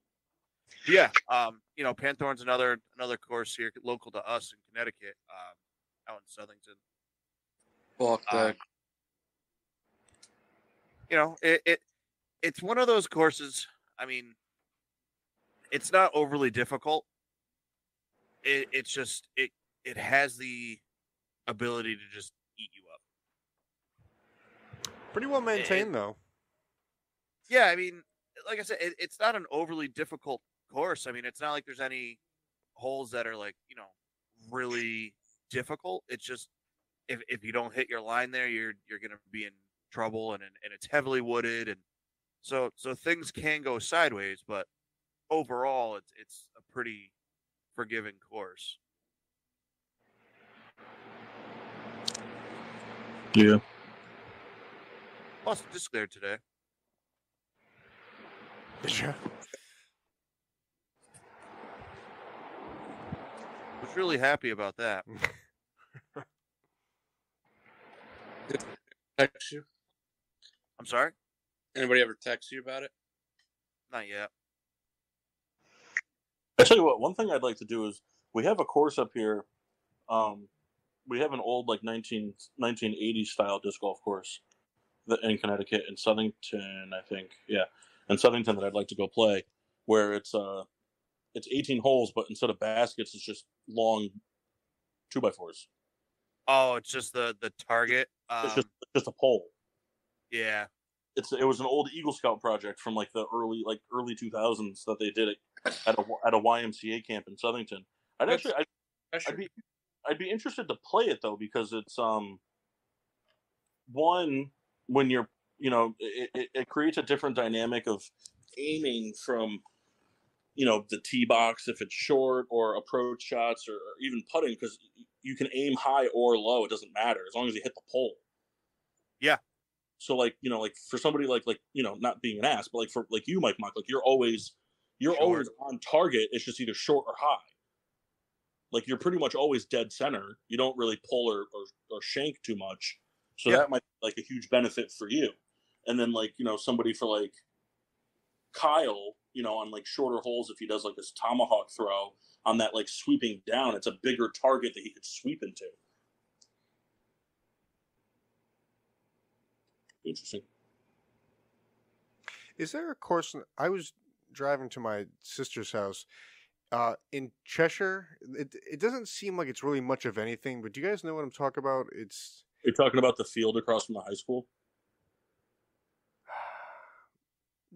But yeah, Panthorn's another course here local to us in Connecticut, out in Southington. Fuck that. It's one of those courses. I mean, it's not overly difficult. It's just it has the ability to just eat you up. Pretty well maintained, though. Yeah, I mean, like I said, it's not an overly difficult course. I mean, it's not like there's any holes that are like really difficult. It's just if you don't hit your line there, you're gonna be in trouble, and it's heavily wooded, and so things can go sideways. But overall, it's a pretty forgiving course. Yeah. Plus, disc there today. Yeah. Was really happy about that. Text you? I'm sorry? Anybody ever text you about it? Not yet. I tell you what, one thing I'd like to do is we have a course up here. We have an old 1980s style disc golf course in Connecticut, in Southington, I think. Yeah, in Southington that I'd like to go play, where it's 18 holes, but instead of baskets, it's just long 2x4s. Oh, it's just the target. It's just a pole. Yeah. It was an old Eagle Scout project from like the early 2000s that they did it at a YMCA camp in Southington. I'd be interested to play it though, because it's one, when you're, it creates a different dynamic of aiming from, the tee box if it's short, or approach shots, or even putting, because you can aim high or low. It doesn't matter as long as you hit the pole. Yeah. So like for somebody like not being an ass, but like for like you, Mike, like you're always on target. It's just either short or high. Like you're pretty much always dead center. You don't really pull or shank too much. So that might be like a huge benefit for you. And then like, somebody for like Kyle, on like shorter holes, if he does like this tomahawk throw on that like sweeping down, it's a bigger target that he could sweep into. Interesting. Is there a course? I was driving to my sister's house in Cheshire. It doesn't seem like it's really much of anything, but do you guys know what I'm talking about? You're talking about the field across from the high school?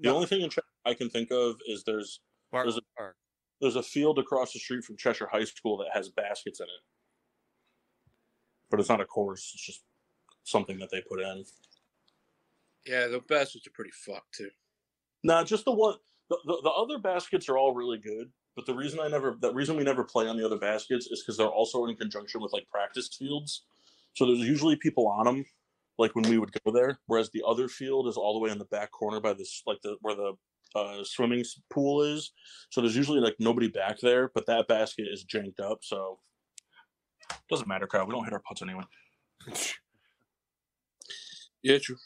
The only thing in Cheshire I can think of is there's a field across the street from Cheshire High School that has baskets in it. But it's not a course, it's just something that they put in. Yeah, the baskets are pretty fucked too. Nah, just the one. The other baskets are all really good, but the reason we never play on the other baskets is because they're also in conjunction with like practice fields. So there's usually people on them, like when we would go there. Whereas the other field is all the way in the back corner by this, like where the swimming pool is. So there's usually like nobody back there, but that basket is janked up. So doesn't matter, Kyle. We don't hit our putts anyway. Yeah, true.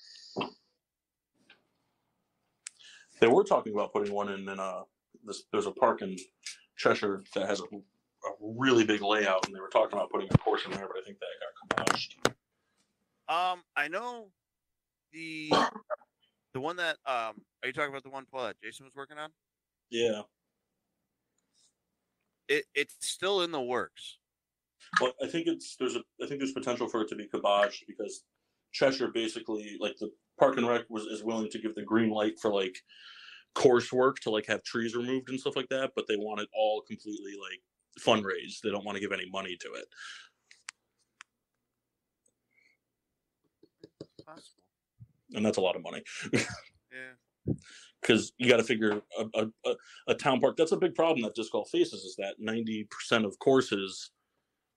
They were talking about putting one in there's a park in Cheshire that has a really big layout, and they were talking about putting a course in there, but I think that got demolished. I know the one that are you talking about the one, Paul, that Jason was working on? Yeah. It's still in the works. Well, I think there's potential for it to be kiboshed, because Cheshire basically, like, the Park and Rec is willing to give the green light for like coursework to like have trees removed and stuff like that, but they want it all completely like fundraised. They don't want to give any money to it. Possible. And that's a lot of money. Yeah. Because you got to figure a town park. That's a big problem that disc golf faces, is that 90% of courses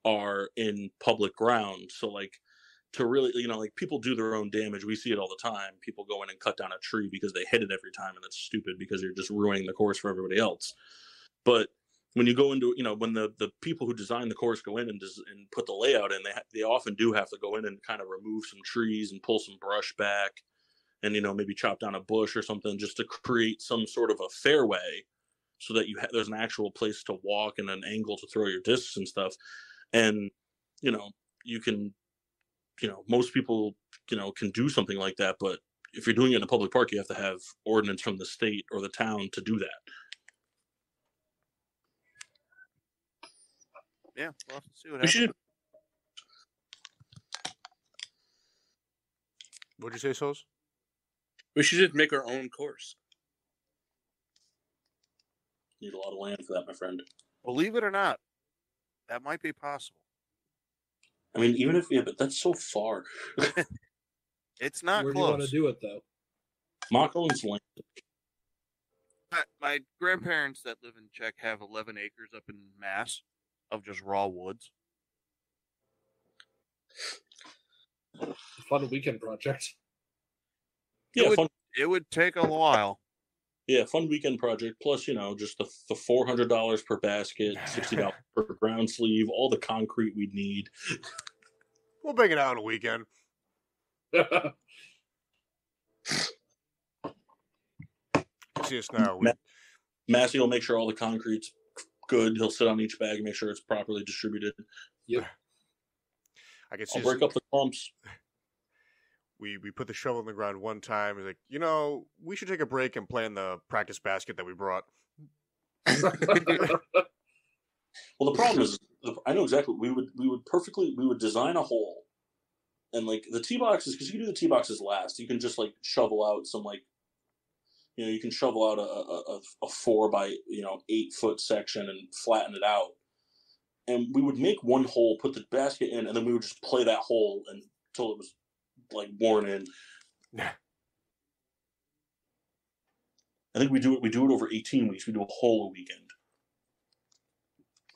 are in public ground. So like, to really, like, people do their own damage. We see it all the time. People go in and cut down a tree because they hit it every time, and that's stupid because you're just ruining the course for everybody else. But when you go into, when the people who design the course go in and put the layout in, they often do have to go in and kind of remove some trees and pull some brush back, and maybe chop down a bush or something, just to create some sort of a fairway, so that there's an actual place to walk and an angle to throw your discs and stuff. And you can. Most people, can do something like that, but if you're doing it in a public park, you have to have ordinance from the state or the town to do that. Yeah, we'll have to see what happens. What'd you say, Souls? We should just make our own course. Need a lot of land for that, my friend. Believe it or not, that might be possible. I mean, even if but that's so far. It's not Where close. Do you want to do it though? Mockland's land. My grandparents that live in Czech have 11 acres up in Mass of just raw woods. Fun weekend project. Yeah, it would take a while. Yeah, fun weekend project. Plus, just the $400 per basket, $60 per ground sleeve, all the concrete we'd need. We'll bang it out on a weekend. See us now. Massey will make sure all the concrete's good. He'll sit on each bag and make sure it's properly distributed. Yep. I can see. I'll break up the clumps. We put the shovel in the ground one time. He's like, we should take a break and play in the practice basket that we brought. Well, the problem is I know exactly. We would design a hole, and like the tee boxes, because you can do the tee boxes last. You can just like shovel out some like, you can shovel out a 4 by 8 foot section and flatten it out. And we would make one hole, put the basket in, and then we would just play that hole until it was like worn in. I think we do it over 18 weeks. We do a hole a weekend.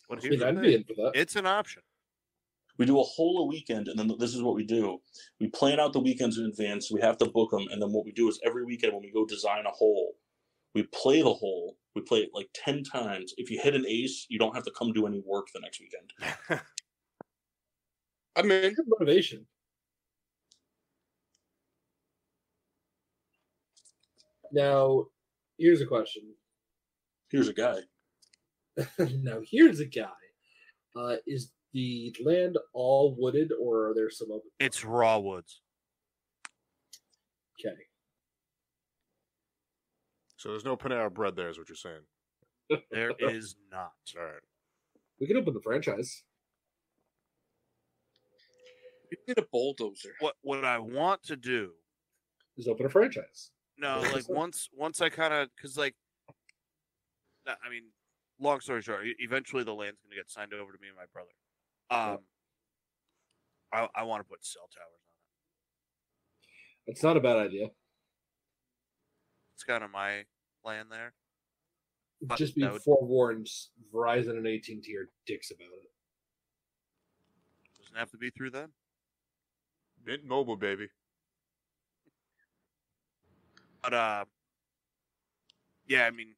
What I'd be in for that. It's an option. We do a hole a weekend, and then this is what we do. We plan out the weekends in advance. We have to book them, and then what we do is every weekend when we go design a hole, we play the hole. We play it like 10 times. If you hit an ace, you don't have to come do any work the next weekend. I mean, Good motivation. Now, here's a question. Here's a guy. Now, here's a guy. Is the land all wooded, or are there some other? It's raw woods. Okay. So there's no Panera bread there, is what you're saying. There is not. All right. We could open the franchise. you need a bulldozer. What I want to do? Is open a franchise. No, like once I kind of, because like, I mean, long story short, eventually the land's going to get signed over to me and my brother. I want to put cell towers on it. It's not a bad idea. It's kind of my plan there. But Just be that would- forewarned, Verizon and AT&T are dicks about it. Doesn't have to be through them. Mint Mobile, baby. But yeah, I mean,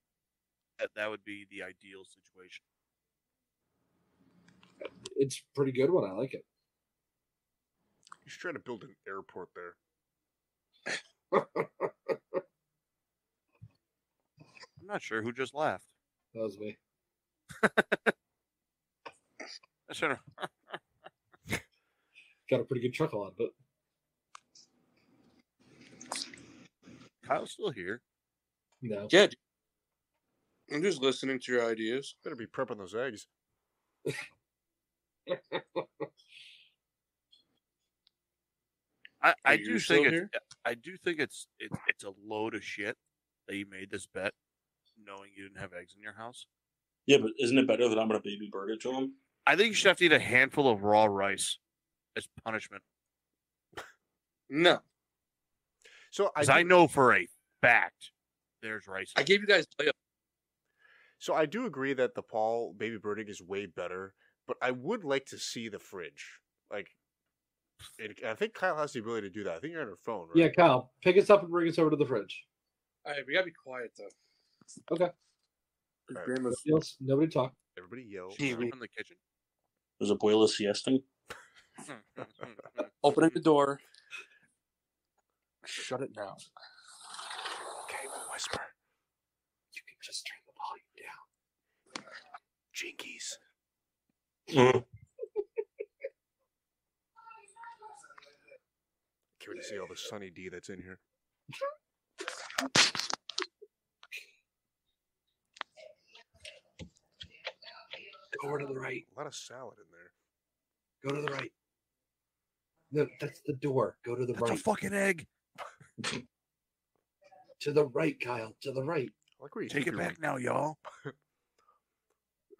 that would be the ideal situation. It's a pretty good one. I like it. You should try to build an airport there. I'm not sure who just laughed. That was me. I should have. Got a pretty good chuckle out of it. Kyle's still here. No. Yeah, dude. I'm just listening to your ideas. Better be prepping those eggs. I Are do you still think here? I do think it's a load of shit that you made this bet, knowing you didn't have eggs in your house. Yeah, but isn't it better that I'm going to baby bird it to him? I think you should have to eat a handful of raw rice as punishment. No. So Because I know for a fact there's rice. I gave you guys layup. So I do agree that the Paul baby birding is way better, but I would like to see the fridge. Like, I think Kyle has the ability to do that. I think you're on her phone, right? Yeah, Kyle, pick us up and bring us over to the fridge. All right, we gotta be quiet though. Okay. All right. Grandma's Nobody else- Nobody talk. Everybody yell. Sleep in the kitchen. There's a boiler siesting. opening the door. Shut it now. Okay, whisper. You can just turn the volume down. Jinkies. Can't wait to see all the Sunny D that's in here. Go over to the right. A lot of salad in there. Go to the right. No, that's the door. Go to the That's a right. fucking egg. To the right, Kyle. To the right. I like where you Take keep it your- back now, y'all. All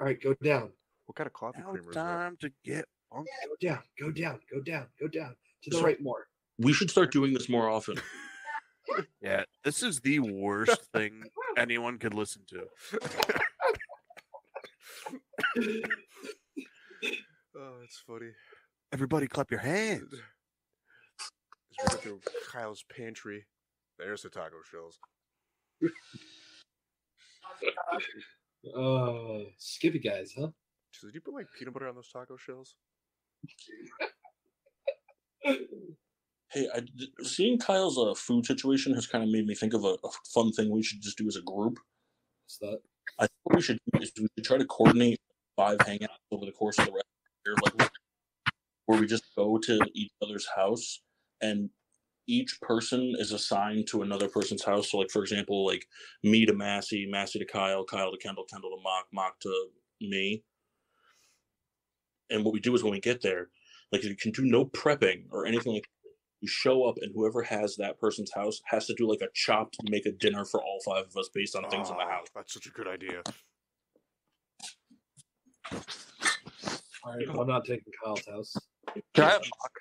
right, go down. What kind of coffee Now creamer it's is that? time to get funky. Go down. Go down. Go down. Go down. To the So- right more. We should start doing this more often. Yeah, this is the worst thing anyone could listen to. Oh, that's funny. Everybody clap your hands. As we go through Kyle's pantry, there's the taco shells. Skippy guys, huh? So did you put like peanut butter on those taco shells? Hey, seeing Kyle's food situation has kind of made me think of a fun thing we should just do as a group. What's that? I think what we should do is we should try to coordinate 5 hangouts over the course of the rest of the year, like where we just go to each other's house and each person is assigned to another person's house. So, like, for example, like me to Massey, Massey to Kyle, Kyle to Kendall, Kendall to Mock, Mock to me. And what we do is when we get there, like you can do no prepping or anything like that. You show up, and whoever has that person's house has to do like a chopped, make a dinner for all 5 of us based on things in the house. That's such a good idea. All right, I'm not taking Kyle's house. Can I have mock?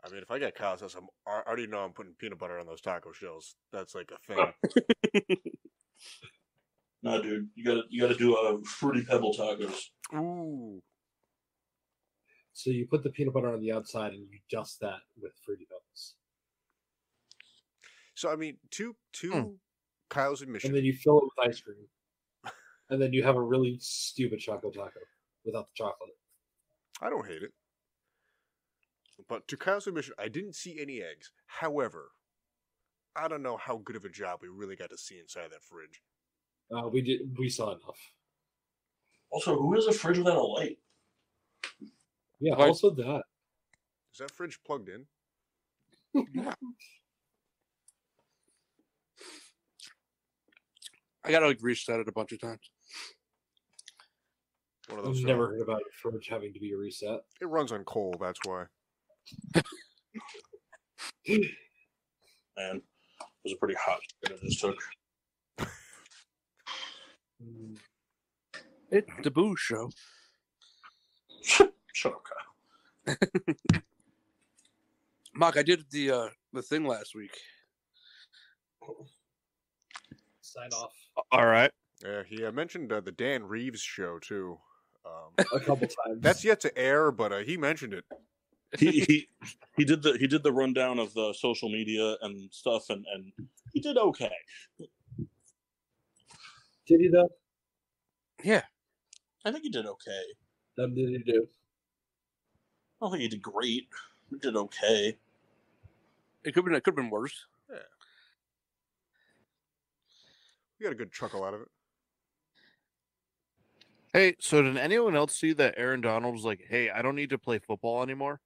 I mean, if I get Kyle's house, I already know I'm putting peanut butter on those taco shells. That's like a thing. No, dude, you gotta do fruity pebble tacos. Ooh. So you put the peanut butter on the outside and you dust that with Fruity Pebbles. So I mean, to Kyle's admission, And then you fill it with ice cream. And then you have a really stupid chocolate taco without the chocolate. I don't hate it. But to Kyle's admission, I didn't see any eggs. However, I don't know how good of a job we really got to see inside that fridge. We saw enough. Also, who has a fridge without a light? Yeah, Like- also that. Is that fridge plugged in? I gotta like reset it a bunch of times. One of I've those. never heard about a fridge having to be reset. It runs on coal. That's why. Man, it was a pretty hot shit I just took. It's the Boo Show. Shut up, Kyle. Mock, I did the thing last week. Sign off All right. Yeah, he mentioned the Dan Reeves show too. a couple times. That's yet to air, but he mentioned it. He did the rundown of the social media and stuff, and he did okay. Did he though? Yeah. I think he did okay. What did he do? I don't think he did great. He did okay. It could have been worse. Yeah. We got a good chuckle out of it. Hey, so did anyone else see that Aaron Donald was like, "Hey, I don't need to play football anymore"?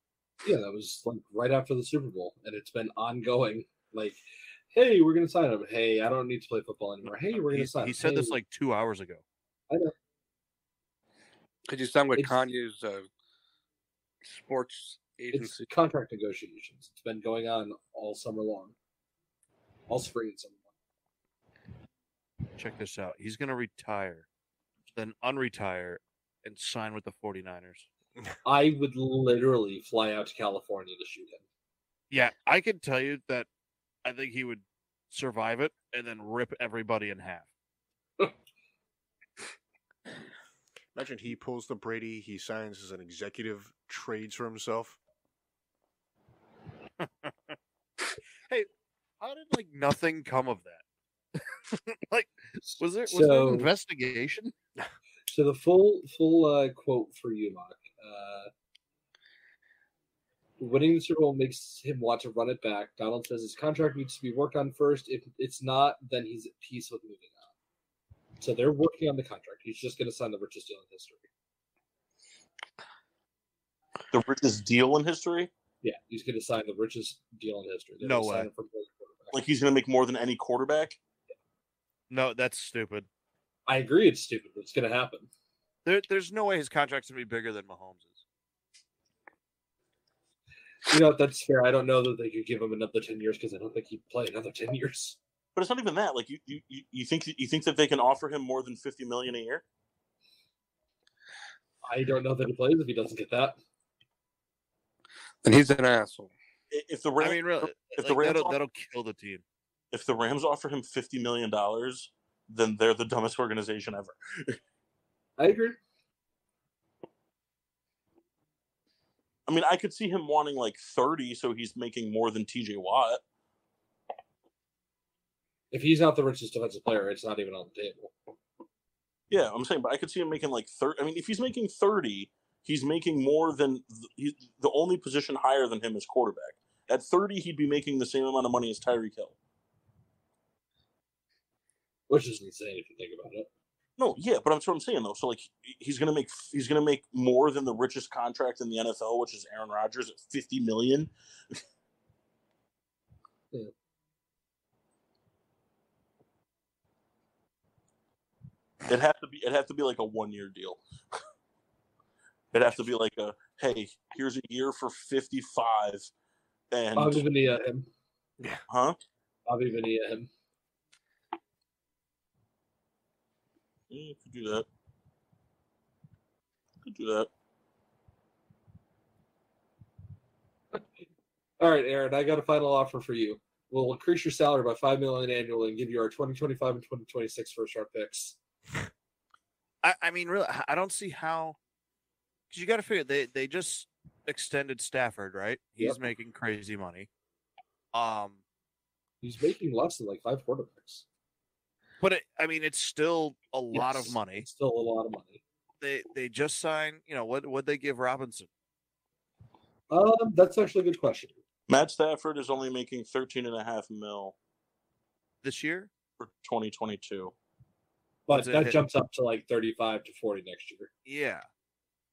Yeah, that was like right after the Super Bowl, and it's been ongoing. Like, hey, we're gonna sign him. Hey, I don't need to play football anymore. Hey, we're gonna sign him. He said this Hey. like 2 hours ago. I know. Could you sound like It's- Kanye's sports It's agency? contract negotiations. It's been going on all summer long, all spring and summer long. Check this out. He's going to retire, then unretire, and sign with the 49ers. I would literally fly out to California to shoot him. Yeah, I can tell you that I think he would survive it and then rip everybody in half. Imagine he pulls the Brady, he signs as an executive, trades for himself. Hey, how did like nothing come of that? Like, was there So- an investigation? So the full quote for you, Mark. Winning the Super Bowl makes him want to run it back. Donald says his contract needs to be worked on first. If it's not, then he's at peace with moving on. So they're working on the contract. He's just going to sign the richest deal in history. The richest deal in history? Yeah, he's going to sign the richest deal in history. They're No gonna sign way. him for quarterback. Like he's going to make more than any quarterback? No, that's stupid. I agree, it's stupid, but it's going to happen. There's no way his contract's gonna be bigger than Mahomes'. You know, that's fair. I don't know that they could give him another 10 years because I don't think he'd play another 10 years. But it's not even that. Like you think that they can offer him more than $50 million a year? I don't know that he plays if he doesn't get that. And he's an asshole. If the Rams, I mean, really, if like, the Rams that'll kill the team. if the Rams offer him $50 million, then they're the dumbest organization ever. I agree. I mean, I could see him wanting like 30, so he's making more than TJ Watt. If he's not the richest defensive player, it's not even on the table. Yeah, I'm saying, but I could see him making like 30. I mean, if he's making 30, he's making more than the only position higher than him is quarterback. At 30, he'd be making the same amount of money as Tyreek Hill. Which is insane if you think about it. No, yeah, but that's what I'm saying though. So like, he's gonna make more than the richest contract in the NFL, which is Aaron Rodgers at $50 million. Yeah. It'd have to be like a 1-year deal. It'd have to be like hey, here's a year for 55, and Bobby Bonilla him. huh? Bobby Bonilla him. Yeah, you could do that. Could do that. All right, Aaron, I got a final offer for you. We'll increase your salary by $5 million annually and give you our 2025 and 2026 first-round picks. I mean, really, I don't see how. Because you got to figure they just extended Stafford, right? He's Yep. making crazy money. He's making less than like 5 quarterbacks. But it's still a lot of money. It's still a lot of money. They just signed. What'd they give Robinson? That's actually a good question. Matt Stafford is only making $13.5 million This year for 2022. But that jumps up to like 35 to 40 next year. Yeah.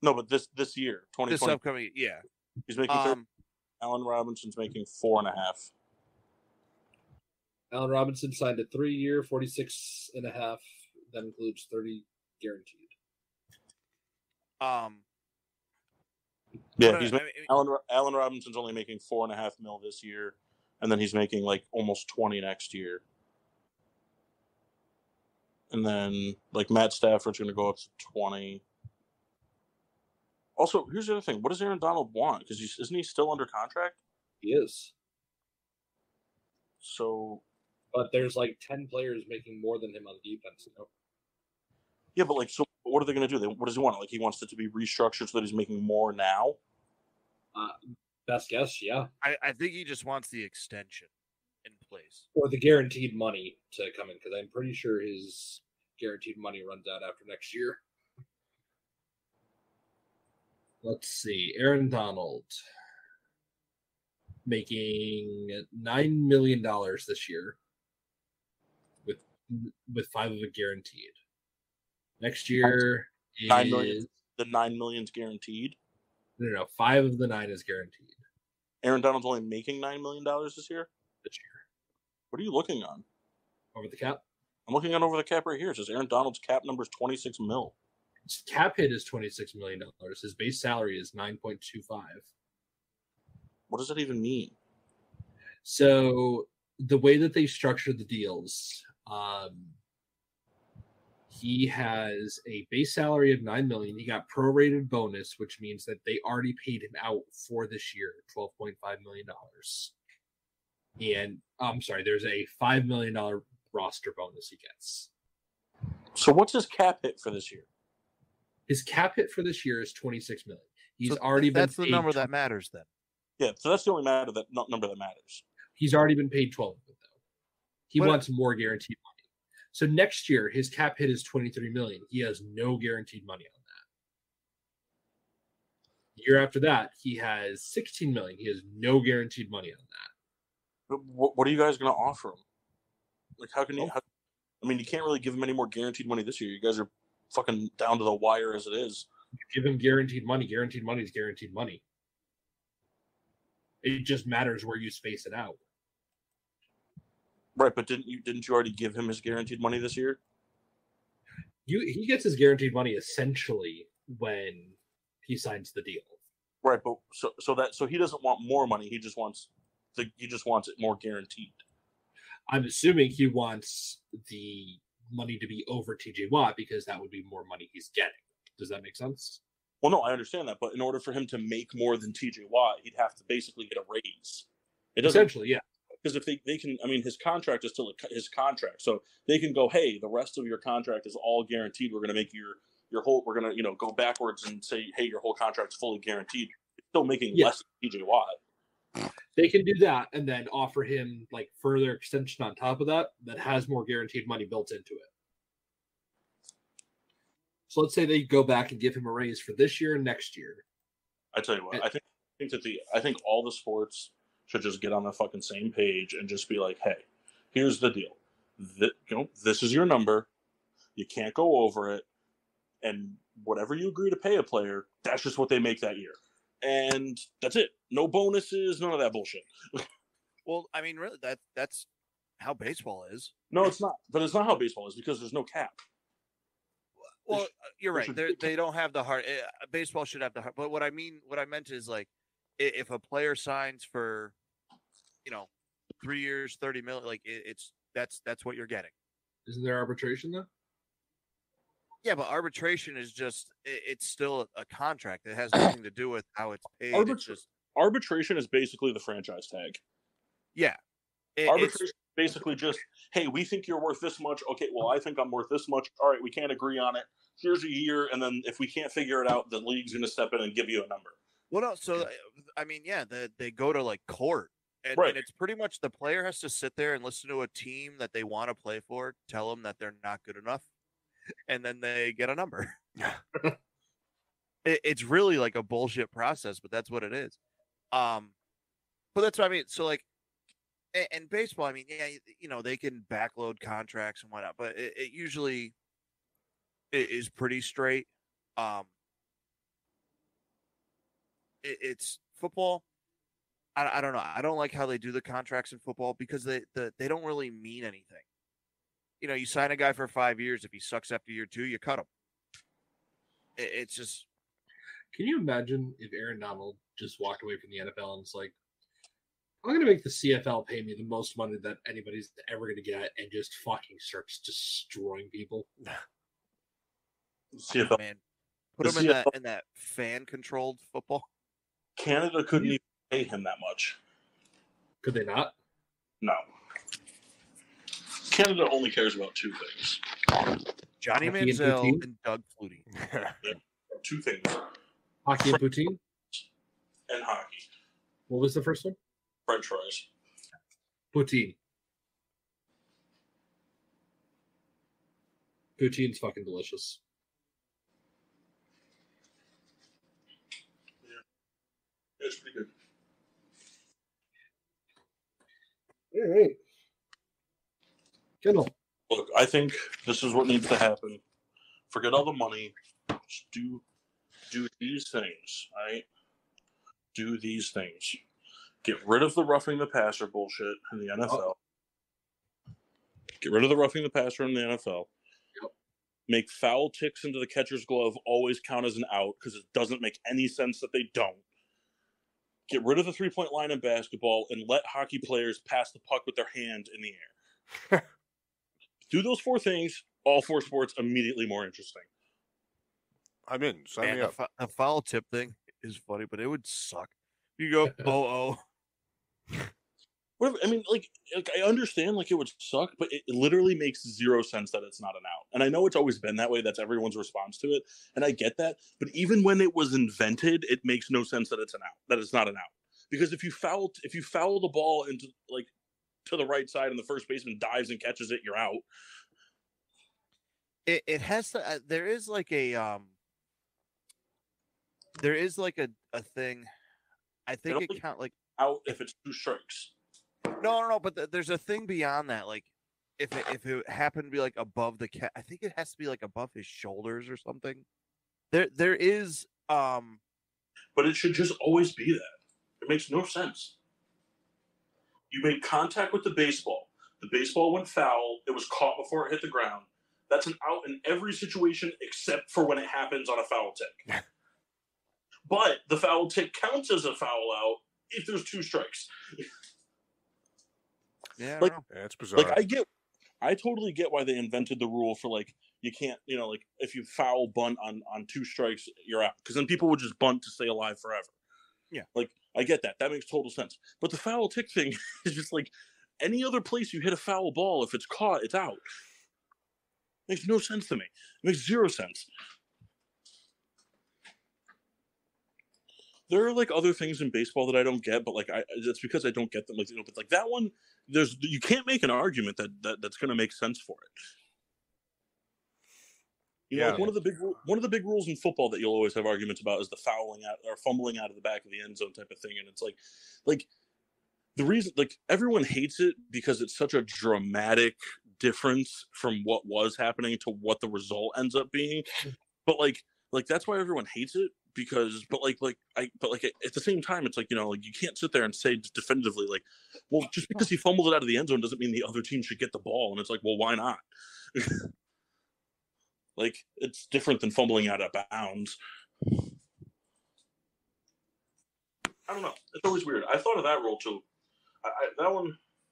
No, but this year, 2020. This upcoming, yeah. He's making 30. Allen Robinson's making 4.5. Allen Robinson signed a 3-year, 46.5. That includes 30 guaranteed. Yeah, Allen Robinson's only making 4.5 mil this year, and then he's making like almost 20 next year. And then like Matt Stafford's going to go up to 20. Also, here's the other thing: what does Aaron Donald want? Because isn't he still under contract? He is. So, but there's like 10 players making more than him on defense. Yeah, but like, so what are they going to do? What does he want? Like, he wants it to be restructured so that he's making more now. Best guess, yeah. I think he just wants the extension in place, or the guaranteed money to come in, because I'm pretty sure his guaranteed money runs out after next year. Let's see, Aaron Donald making $9 million this year, with 5 of it guaranteed. Next year, $9 million. The $9 million's guaranteed. No, 5 of the 9 is guaranteed. Aaron Donald's only making $9 million this year. What are you looking on? Over the cap. I'm looking on over the cap right here. It says Aaron Donald's cap number is 26 mil. His cap hit is $26 million. His base salary is 9.25. What does that even mean? So the way that they structured the deals, he has a base salary of $9 million. He got prorated bonus, which means that they already paid him out for this year, $12.5 million. And I'm sorry, there's a $5 million roster bonus he gets. So what's his cap hit for this year? His cap hit for this year is $26 million. He's so already been. That's the number that matters, then. Yeah, so that's the only number that matters. He's already been paid 12 of it, though. He wants more guaranteed money. So next year, his cap hit is $23 million. He has no guaranteed money on that. The year after that, he has $16 million. He has no guaranteed money on that. But what are you guys going to offer him? Like, how can you? I mean, you can't really give him any more guaranteed money this year. You guys are fucking down to the wire as it is. Give him guaranteed money. Guaranteed money is guaranteed money. It just matters where you space it out. Right, but didn't you already give him his guaranteed money this year? He gets his guaranteed money essentially when he signs the deal. Right, but so he doesn't want more money. He just wants it more guaranteed. I'm assuming he wants the money to be over TJ Watt because that would be more money he's getting. Does that make sense? Well, no, I understand that, but in order for him to make more than TJ Watt, he'd have to basically get a raise. Essentially, yeah. Because if they can, I mean, his contract is still his contract, so they can go, hey, the rest of your contract is all guaranteed. We're going to make your whole, we're going to go backwards and say, hey, your whole contract's fully guaranteed. It's still making less than TJ Watt. They can do that and then offer him like further extension on top of that has more guaranteed money built into it. So let's say they go back and give him a raise for this year and next year. I tell you what, I think all the sports should just get on the fucking same page and just be like, hey, here's the deal. This is your number. You can't go over it. And whatever you agree to pay a player, that's just what they make that year. And that's it. No bonuses, none of that bullshit. Well, I mean, really, that's how baseball is. No, it's not. But it's not how baseball is because there's no cap. Well, you're right. should- They don't have the heart. Baseball should have the heart. But what I meant is like, if a player signs for, 3 years, 30 million, like that's what you're getting. Isn't there arbitration though? Yeah, but arbitration is just it's still a contract. It has nothing to do with how it's paid. It's just Arbitration is basically the franchise tag. yeah. Arbitration is basically just, hey, we think you're worth this much. Okay, well, I think I'm worth this much. All right, we can't agree on it. Here's a year, and then if we can't figure it out, the league's going to step in and give you a number. Well, no. So I mean, yeah, they go to like court, and, Right. and it's pretty much the player has to sit there and listen to a team that they want to play for, tell them that they're not good enough, and then they get a number. It's really like a bullshit process, but that's what it is. But that's what I mean. So like, and baseball, I mean, yeah, they can backload contracts and whatnot, but it usually is pretty straight. It's football. I don't know. I don't like how they do the contracts in football because they don't really mean anything. You sign a guy for 5 years. If he sucks after year 2, you cut him. It's just. Can you imagine if Aaron Donald just walked away from the NFL and it's like, I'm going to make the CFL pay me the most money that anybody's ever going to get, and just fucking starts destroying people? CFL. Man, put him in that fan-controlled football. Canada couldn't even pay him that much. Could they not? No. Canada only cares about 2 things. Johnny Hockey and Manziel poutine? and Doug Flutie. 2 things. Hockey and poutine? And hockey. What was the first one? French fries. Poutine. Poutine's fucking delicious. Yeah, it's pretty good. All right. Kendall. Look, I think this is what needs to happen. Forget all the money. Just do these things, right? Do these things. Get rid of the roughing the passer bullshit in the NFL. Get rid of the roughing the passer in the NFL. Yep. Make foul ticks into the catcher's glove always count as an out because it doesn't make any sense that they don't. Get rid of the 3-point line in basketball and let hockey players pass the puck with their hand in the air. Do those 4 things, all 4 sports immediately more interesting. I'm in. Sign me up. The foul tip thing is funny, but it would suck. You go, oh. Whatever. I mean, like I understand, like it would suck, but it literally makes 0 sense that it's not an out. And I know it's always been that way. That's everyone's response to it, and I get that. But even when it was invented, it makes no sense that it's an out. That it's not an out, because if you foul the ball into like to the right side and the first baseman dives and catches it, you're out. It has to. There is like a thing. I think it count like out if it's 2 strikes. No. But there's a thing beyond that. Like if it happened to be like above the cat, I think it has to be like above his shoulders or something. There is. But it should just always be that. It makes no sense. You made contact with the baseball. The baseball went foul. It was caught before it hit the ground. That's an out in every situation except for when it happens on a foul tick. But the foul tick counts as a foul out if there's 2 strikes. Yeah, like it's bizarre. Like I totally get why they invented the rule for like you can't, like if you foul bunt on 2 strikes, you're out. Because then people would just bunt to stay alive forever. Yeah. Like I get that. That makes total sense. But the foul tick thing is just like any other place you hit a foul ball, if it's caught, it's out. Makes no sense to me. It makes 0 sense. There are like other things in baseball that I don't get, but like it's because I don't get them. Like but like that one, you can't make an argument that's going to make sense for it. Like one of the big rules in football that you'll always have arguments about is the fouling out or fumbling out of the back of the end zone type of thing, and it's like the reason like everyone hates it because it's such a dramatic difference from what was happening to what the result ends up being, but like that's why everyone hates it. Because, but at the same time, it's like, like you can't sit there and say definitively, like, well, just because he fumbled it out of the end zone doesn't mean the other team should get the ball. And it's like, well, why not? Like, it's different than fumbling out of bounds. I don't know. It's always weird. I thought of that rule too. That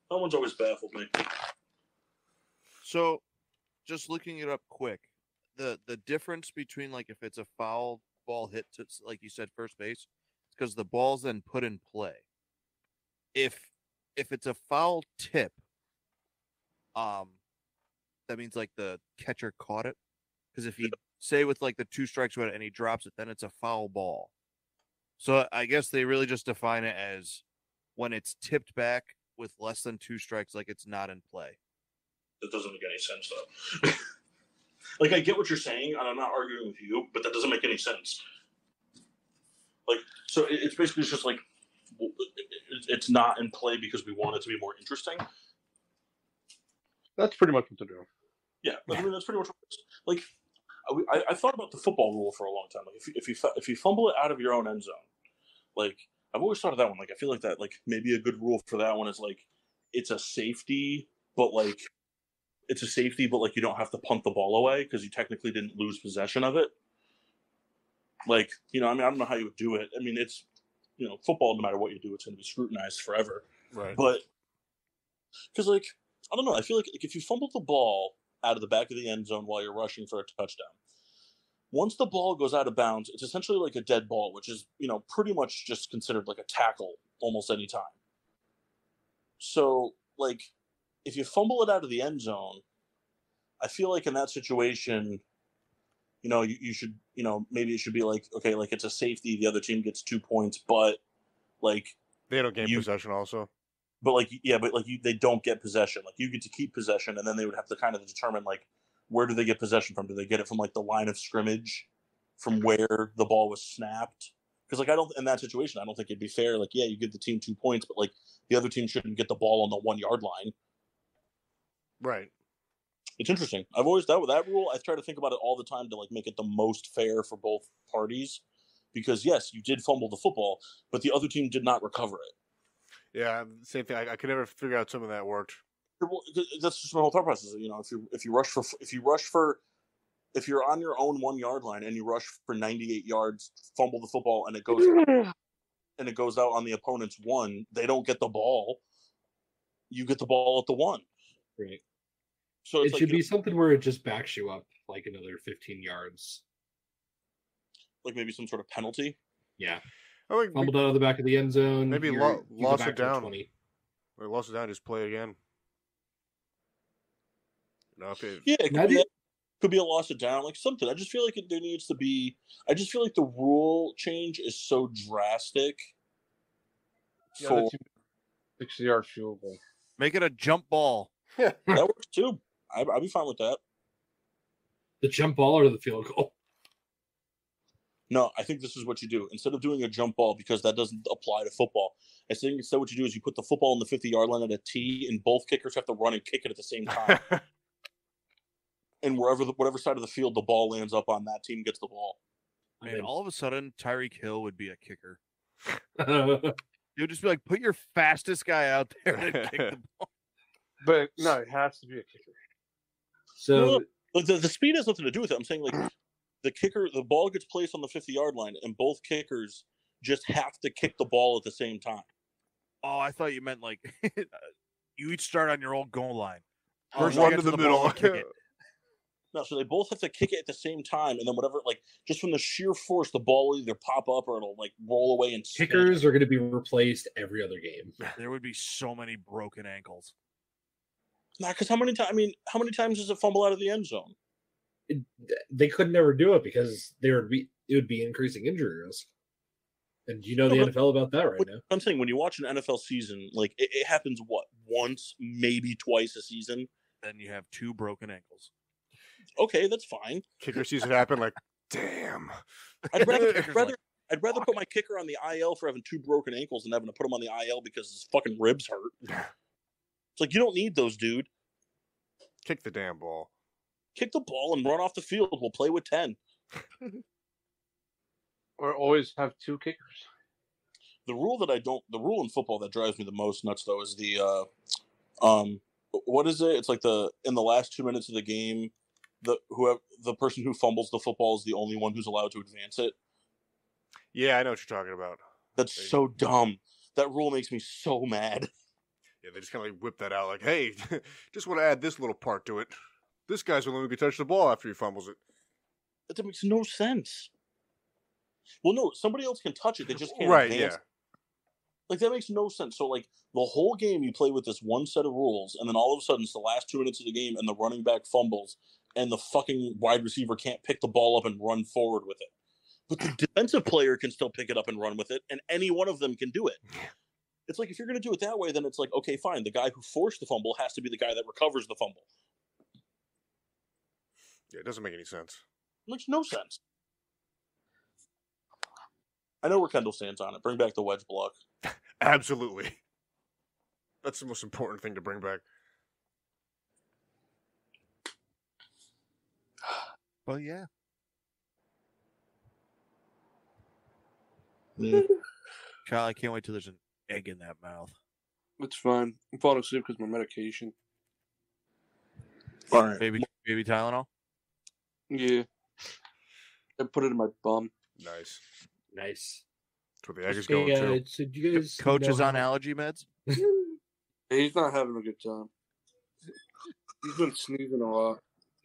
one's always baffled me. So, just looking it up quick, the difference between like if it's a foul ball hit to, like you said, first base, because the ball's then put in play. If it's a foul tip, that means like the catcher caught it. Because if you say with like the 2 strikes with it and he drops it, then it's a foul ball. So I guess they really just define it as when it's tipped back with less than 2 strikes, like it's not in play. That doesn't make any sense, though. Like, I get what you're saying, and I'm not arguing with you, but that doesn't make any sense. Like, so it's basically just like, it's not in play because we want it to be more interesting. That's pretty much what they're doing. Yeah, I mean, that's pretty much what it is. Like, I thought about the football rule for a long time. Like, if you fumble it out of your own end zone, like, I've always thought of that one. Like, I feel like that, like, maybe a good rule for that one is, like, it's a safety, but, like, you don't have to punt the ball away because you technically didn't lose possession of it. Like, I mean, I don't know how you would do it. I mean, it's, football, no matter what you do, it's going to be scrutinized forever. Right. But, because, like, I don't know. I feel like if you fumble the ball out of the back of the end zone while you're rushing for a touchdown, once the ball goes out of bounds, it's essentially like a dead ball, which is, pretty much just considered like a tackle almost any time. So, like, if you fumble it out of the end zone, I feel like in that situation, you should, maybe it should be like, okay, like it's a safety, the other team gets 2 points, but like they don't gain possession also. But like, yeah, but like they don't get possession. Like you get to keep possession, and then they would have to kind of determine like where do they get possession from? Do they get it from like the line of scrimmage, from where the ball was snapped? Because like in that situation, I don't think it'd be fair. Like, yeah, you give the team 2 points, but like the other team shouldn't get the ball on the 1 yard line. Right. It's interesting. I've always that rule. I try to think about it all the time to like make it the most fair for both parties, because yes, you did fumble the football, but the other team did not recover it. Yeah, same thing. I could never figure out something that worked. That's just my whole thought process. If you're on your own 1 yard line and you rush for 98 yards, fumble the football, and it goes out on the opponent's 1, they don't get the ball. You get the ball at the 1. Right. So it should be something where it just backs you up like another 15 yards. Like maybe some sort of penalty. Yeah. Like fumbled out of the back of the end zone. Maybe lost it down. Or lost it down, just play again. It could be a loss it down, like something. I just feel like there needs to be. I just feel like the rule change is so drastic. Yeah, 60-yard field goal. Make it a jump ball. That works too. I'd be fine with that. The jump ball or the field goal? No, I think this is what you do. Instead of doing a jump ball, because that doesn't apply to football, I think instead what you do is you put the football on the 50-yard line at a T, and both kickers have to run and kick it at the same time. And whatever side of the field the ball lands up on, that team gets the ball. Man, all of a sudden, Tyreek Hill would be a kicker. You would just be like, put your fastest guy out there and kick the ball. But no, it has to be a kicker. So the speed has nothing to do with it. I'm saying like the ball gets placed on the 50-yard line, and both kickers just have to kick the ball at the same time. Oh, I thought you meant like you each start on your own goal line. First one to the middle. Kick it. No, so they both have to kick it at the same time, and then whatever, like, just from the sheer force, the ball will either pop up or it'll like roll away and spin. Kickers are going to be replaced every other game. There would be so many broken ankles. Nah, because how many times does it fumble out of the end zone? They could never do it because it would be increasing injury risk. And you know the NFL about that right now. I'm saying when you watch an NFL season, like it happens once, maybe twice a season. Then you have 2 broken ankles. Okay, that's fine. Kicker season happened, like, damn. I'd rather put my kicker on the IL for having 2 broken ankles than having to put him on the IL because his fucking ribs hurt. It's like, you don't need those, dude. Kick the damn ball. Kick the ball and run off the field. We'll play with 10. Or always have 2 kickers. The rule in football that drives me the most nuts though is the what is it? It's like in the last 2 minutes of the game, the person who fumbles the football is the only one who's allowed to advance it. Yeah, I know what you're talking about. That's so dumb. That rule makes me so mad. Yeah, they just kind of like whip that out like, hey, just want to add this little part to it. This guy's the one who can touch the ball after he fumbles it. That makes no sense. Well, no, somebody else can touch it. They just can't Right, advance. yeah. Like, that makes no sense. So, like, the whole game you play with this one set of rules, and then all of a sudden it's the last 2 minutes of the game, and the running back fumbles, and the fucking wide receiver can't pick the ball up and run forward with it. But the defensive player can still pick it up and run with it, and any one of them can do it. It's like, if you're going to do it that way, then it's like, okay, fine. The guy who forced the fumble has to be the guy that recovers the fumble. Yeah, it doesn't make any sense. It makes no sense. I know where Kendall stands on it. Bring back the wedge block. Absolutely. That's the most important thing to bring back. Well, yeah. Kyle, I can't wait till there's an egg in that mouth. It's fine. I'm falling asleep because of my medication. All right. Baby Tylenol? Yeah. I put it in my bum. Nice. Nice. That's where the egg is going to. So do you guys Coach know is on how- allergy meds? He's not having a good time. He's been sneezing a lot.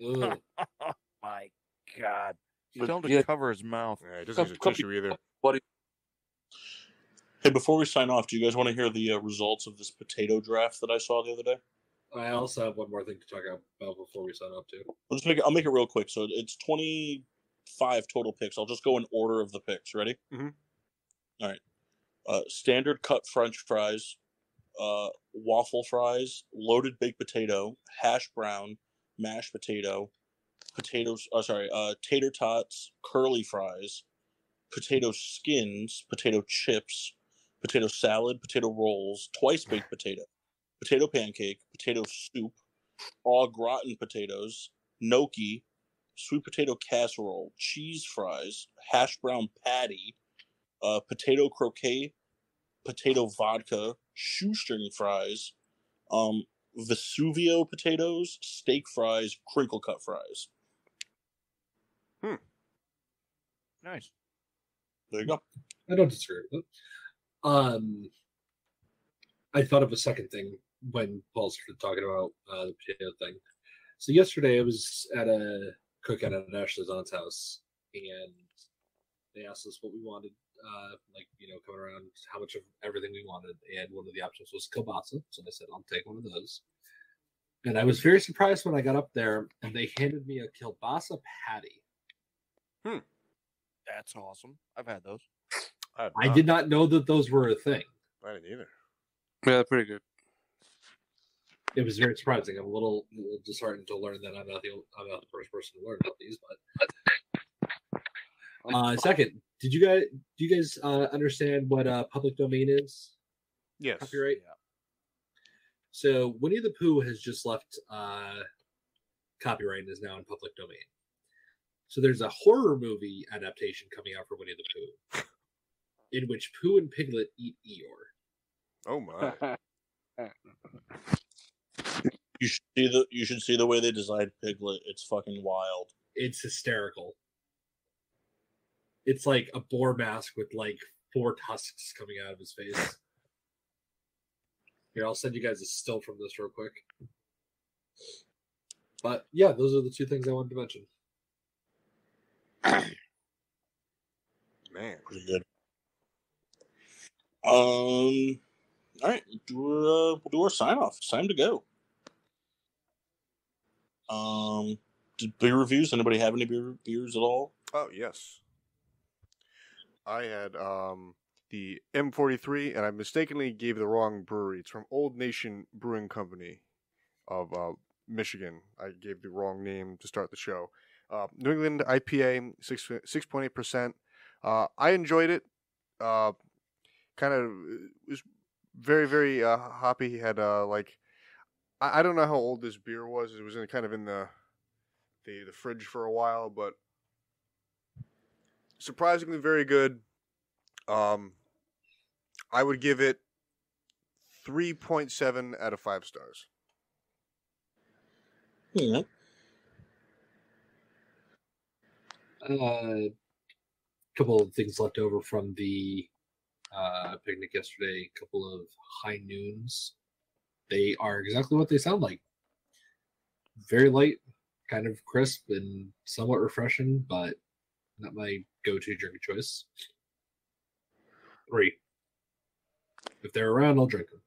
Ugh. Oh, my God. But Tell him to yeah, cover his mouth. Yeah, it doesn't use a Come- tissue either. buddy. Hey, before we sign off, do you guys want to hear the results of this potato draft that I saw the other day? I also have one more thing to talk about before we sign up too. I'll make it real quick. So it's 25 total picks. I'll just go in order of the picks. Ready? Mhm. All right. Standard cut French fries, waffle fries, loaded baked potato, hash brown, mashed potato, tater tots, curly fries, potato skins, potato chips, potato salad, potato rolls, twice baked potato pancake, potato soup, au gratin potatoes, gnocchi, sweet potato casserole, cheese fries, hash brown patty, potato croquet, potato vodka, shoestring fries, Vesuvio potatoes, steak fries, crinkle cut fries. Nice. There you go. I don't disagree with it. I thought of a second thing when Paul started talking about the potato thing. So yesterday I was at a cookout at Ashley's aunt's house, and they asked us what we wanted, coming around how much of everything we wanted, and one of the options was kielbasa. So I said, I'll take one of those. And I was very surprised when I got up there, and they handed me a kielbasa patty. That's awesome. I've had those. I did not know that those were a thing. I didn't either. Yeah, pretty good. It was very surprising. I'm a little disheartened to learn that I'm not the first person to learn about these. But second, do you guys understand what public domain is? Yes. Copyright. Yeah. So Winnie the Pooh has just left copyright and is now in public domain. So there's a horror movie adaptation coming out for Winnie the Pooh, in which Pooh and Piglet eat Eeyore. Oh my. You should see the way they designed Piglet. It's fucking wild. It's hysterical. It's like a boar mask with like 4 tusks coming out of his face. Here, I'll send you guys a still from this real quick. But yeah, those are the 2 things I wanted to mention. Man. Pretty good. All right, we'll do our sign off. It's time to go. Beer reviews. Anybody have any beers at all? Oh yes. I had the M43, and I mistakenly gave the wrong brewery. It's from Old Nation Brewing Company of Michigan. I gave the wrong name to start the show. New England IPA, 6.8%. I enjoyed it. Kind of was very, very hoppy. He had I don't know how old this beer was. It was in the fridge for a while, but surprisingly very good. I would give it 3.7 out of 5 stars. Yeah. A couple of things left over from the picnic yesterday. A couple of high noons. They are exactly what they sound like. Very light, kind of crisp, and somewhat refreshing, but not my go-to drink of choice. 3. If they're around, I'll drink them.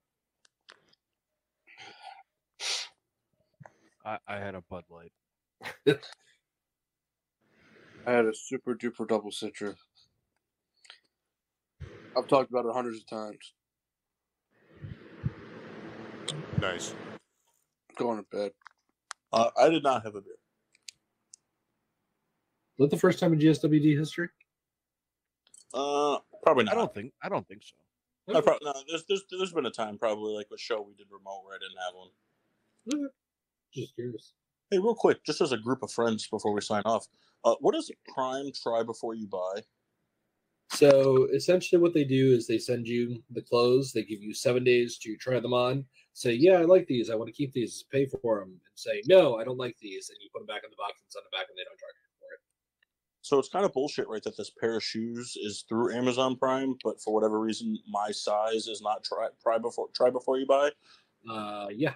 I had a Bud Light. I had a super duper double citra. I've talked about it hundreds of times. Nice. Going to bed. I did not have a beer. Is that the first time in GSWD history? Probably not. I don't think so. No, there's been a time probably like a show we did remote where I didn't have one. Okay. Just curious. Hey, real quick, just as a group of friends before we sign off, what does Prime try before you buy? So essentially what they do is they send you the clothes. They give you 7 days to try them on. Say, yeah, I like these. I want to keep these. Pay for them. And say, no, I don't like these. And you put them back in the box and send them back and they don't charge you for it. So it's kind of bullshit, right, that this pair of shoes is through Amazon Prime, but for whatever reason, my size is not try before you buy? Yeah.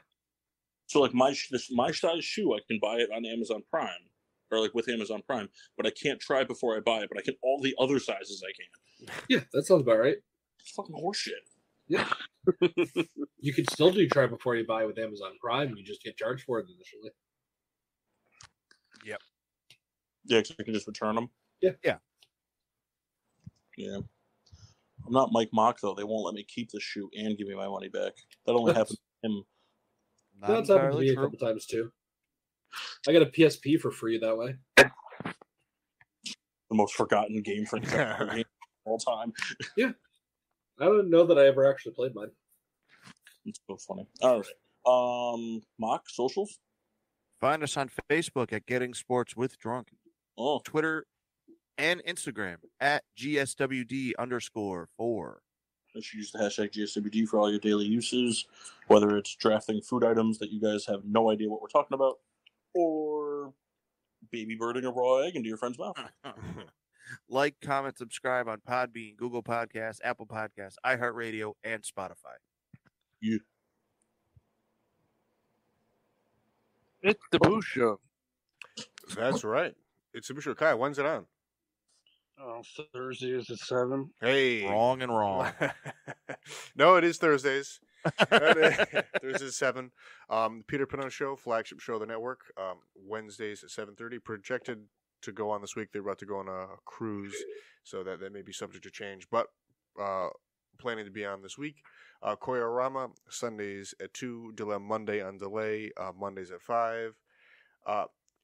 So like my size shoe, I can buy it on Amazon Prime, or like with Amazon Prime, but I can't try before I buy it. But I can all the other sizes I can. Yeah, that sounds about right. It's fucking horseshit. Yeah. You can still do try before you buy with Amazon Prime. You just get charged for it initially. Yeah, because I can just return them. Yeah. I'm not Mike Mock though. They won't let me keep the shoe and give me my money back. That only happened to him. That's happened to me a couple times too. I got a PSP for free that way. The most forgotten game for all time. Yeah. I don't know that I ever actually played mine. It's so funny. All right. Mock, socials? Find us on Facebook at Getting Sports with Drunk. Oh. Twitter and Instagram at GSWD_4. Make sure you use the hashtag GSWD for all your daily uses, whether it's drafting food items that you guys have no idea what we're talking about, or baby birding a raw egg into your friend's mouth. Like, comment, subscribe on Podbean, Google Podcasts, Apple Podcasts, iHeartRadio, and Spotify. Yeah. It's the Boo Show. That's right. It's the Boo Show. Kai, when's it on? Thursday is at 7. Hey. Wrong and wrong. No, it is Thursdays. Thursdays at 7. Peter Pino Show, flagship show of the network. Wednesdays at 7:30. Projected to go on this week. They're about to go on a cruise, so that may be subject to change. But planning to be on this week. Koyorama, Sundays at 2. Dilem Monday on delay. Mondays at 5.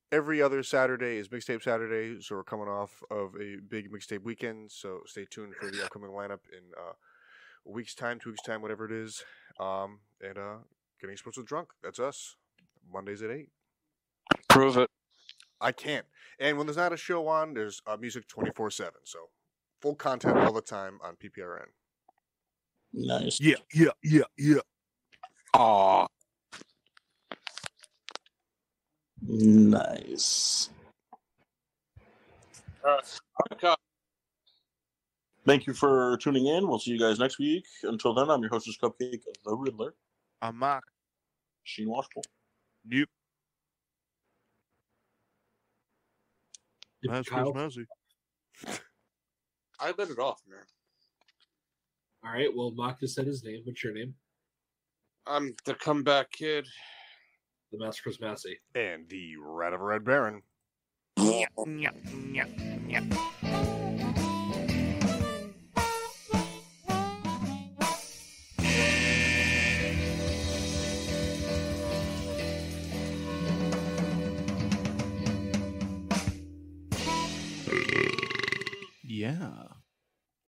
Every other Saturday is Mixtape Saturday, so we're coming off of a big mixtape weekend, so stay tuned for the upcoming lineup in a week's time, 2 weeks' time, whatever it is. And Getting Sports with Drunk, that's us. Mondays at 8. Prove it. I can't. And when there's not a show on, there's music 24/7, so full content all the time on PPRN. Nice. Yeah. Aw. Nice. All right. Thank you for tuning in. We'll see you guys next week. Until then, I'm your hostess, Cupcake, the Riddler. I'm Mark. Sheen Washable. Nope. Kyle? I let it off, man. All right. Well, Mock just said his name. What's your name? I'm the comeback kid. The Master Chris Massey. And the Rat of a Red Baron. Yeah.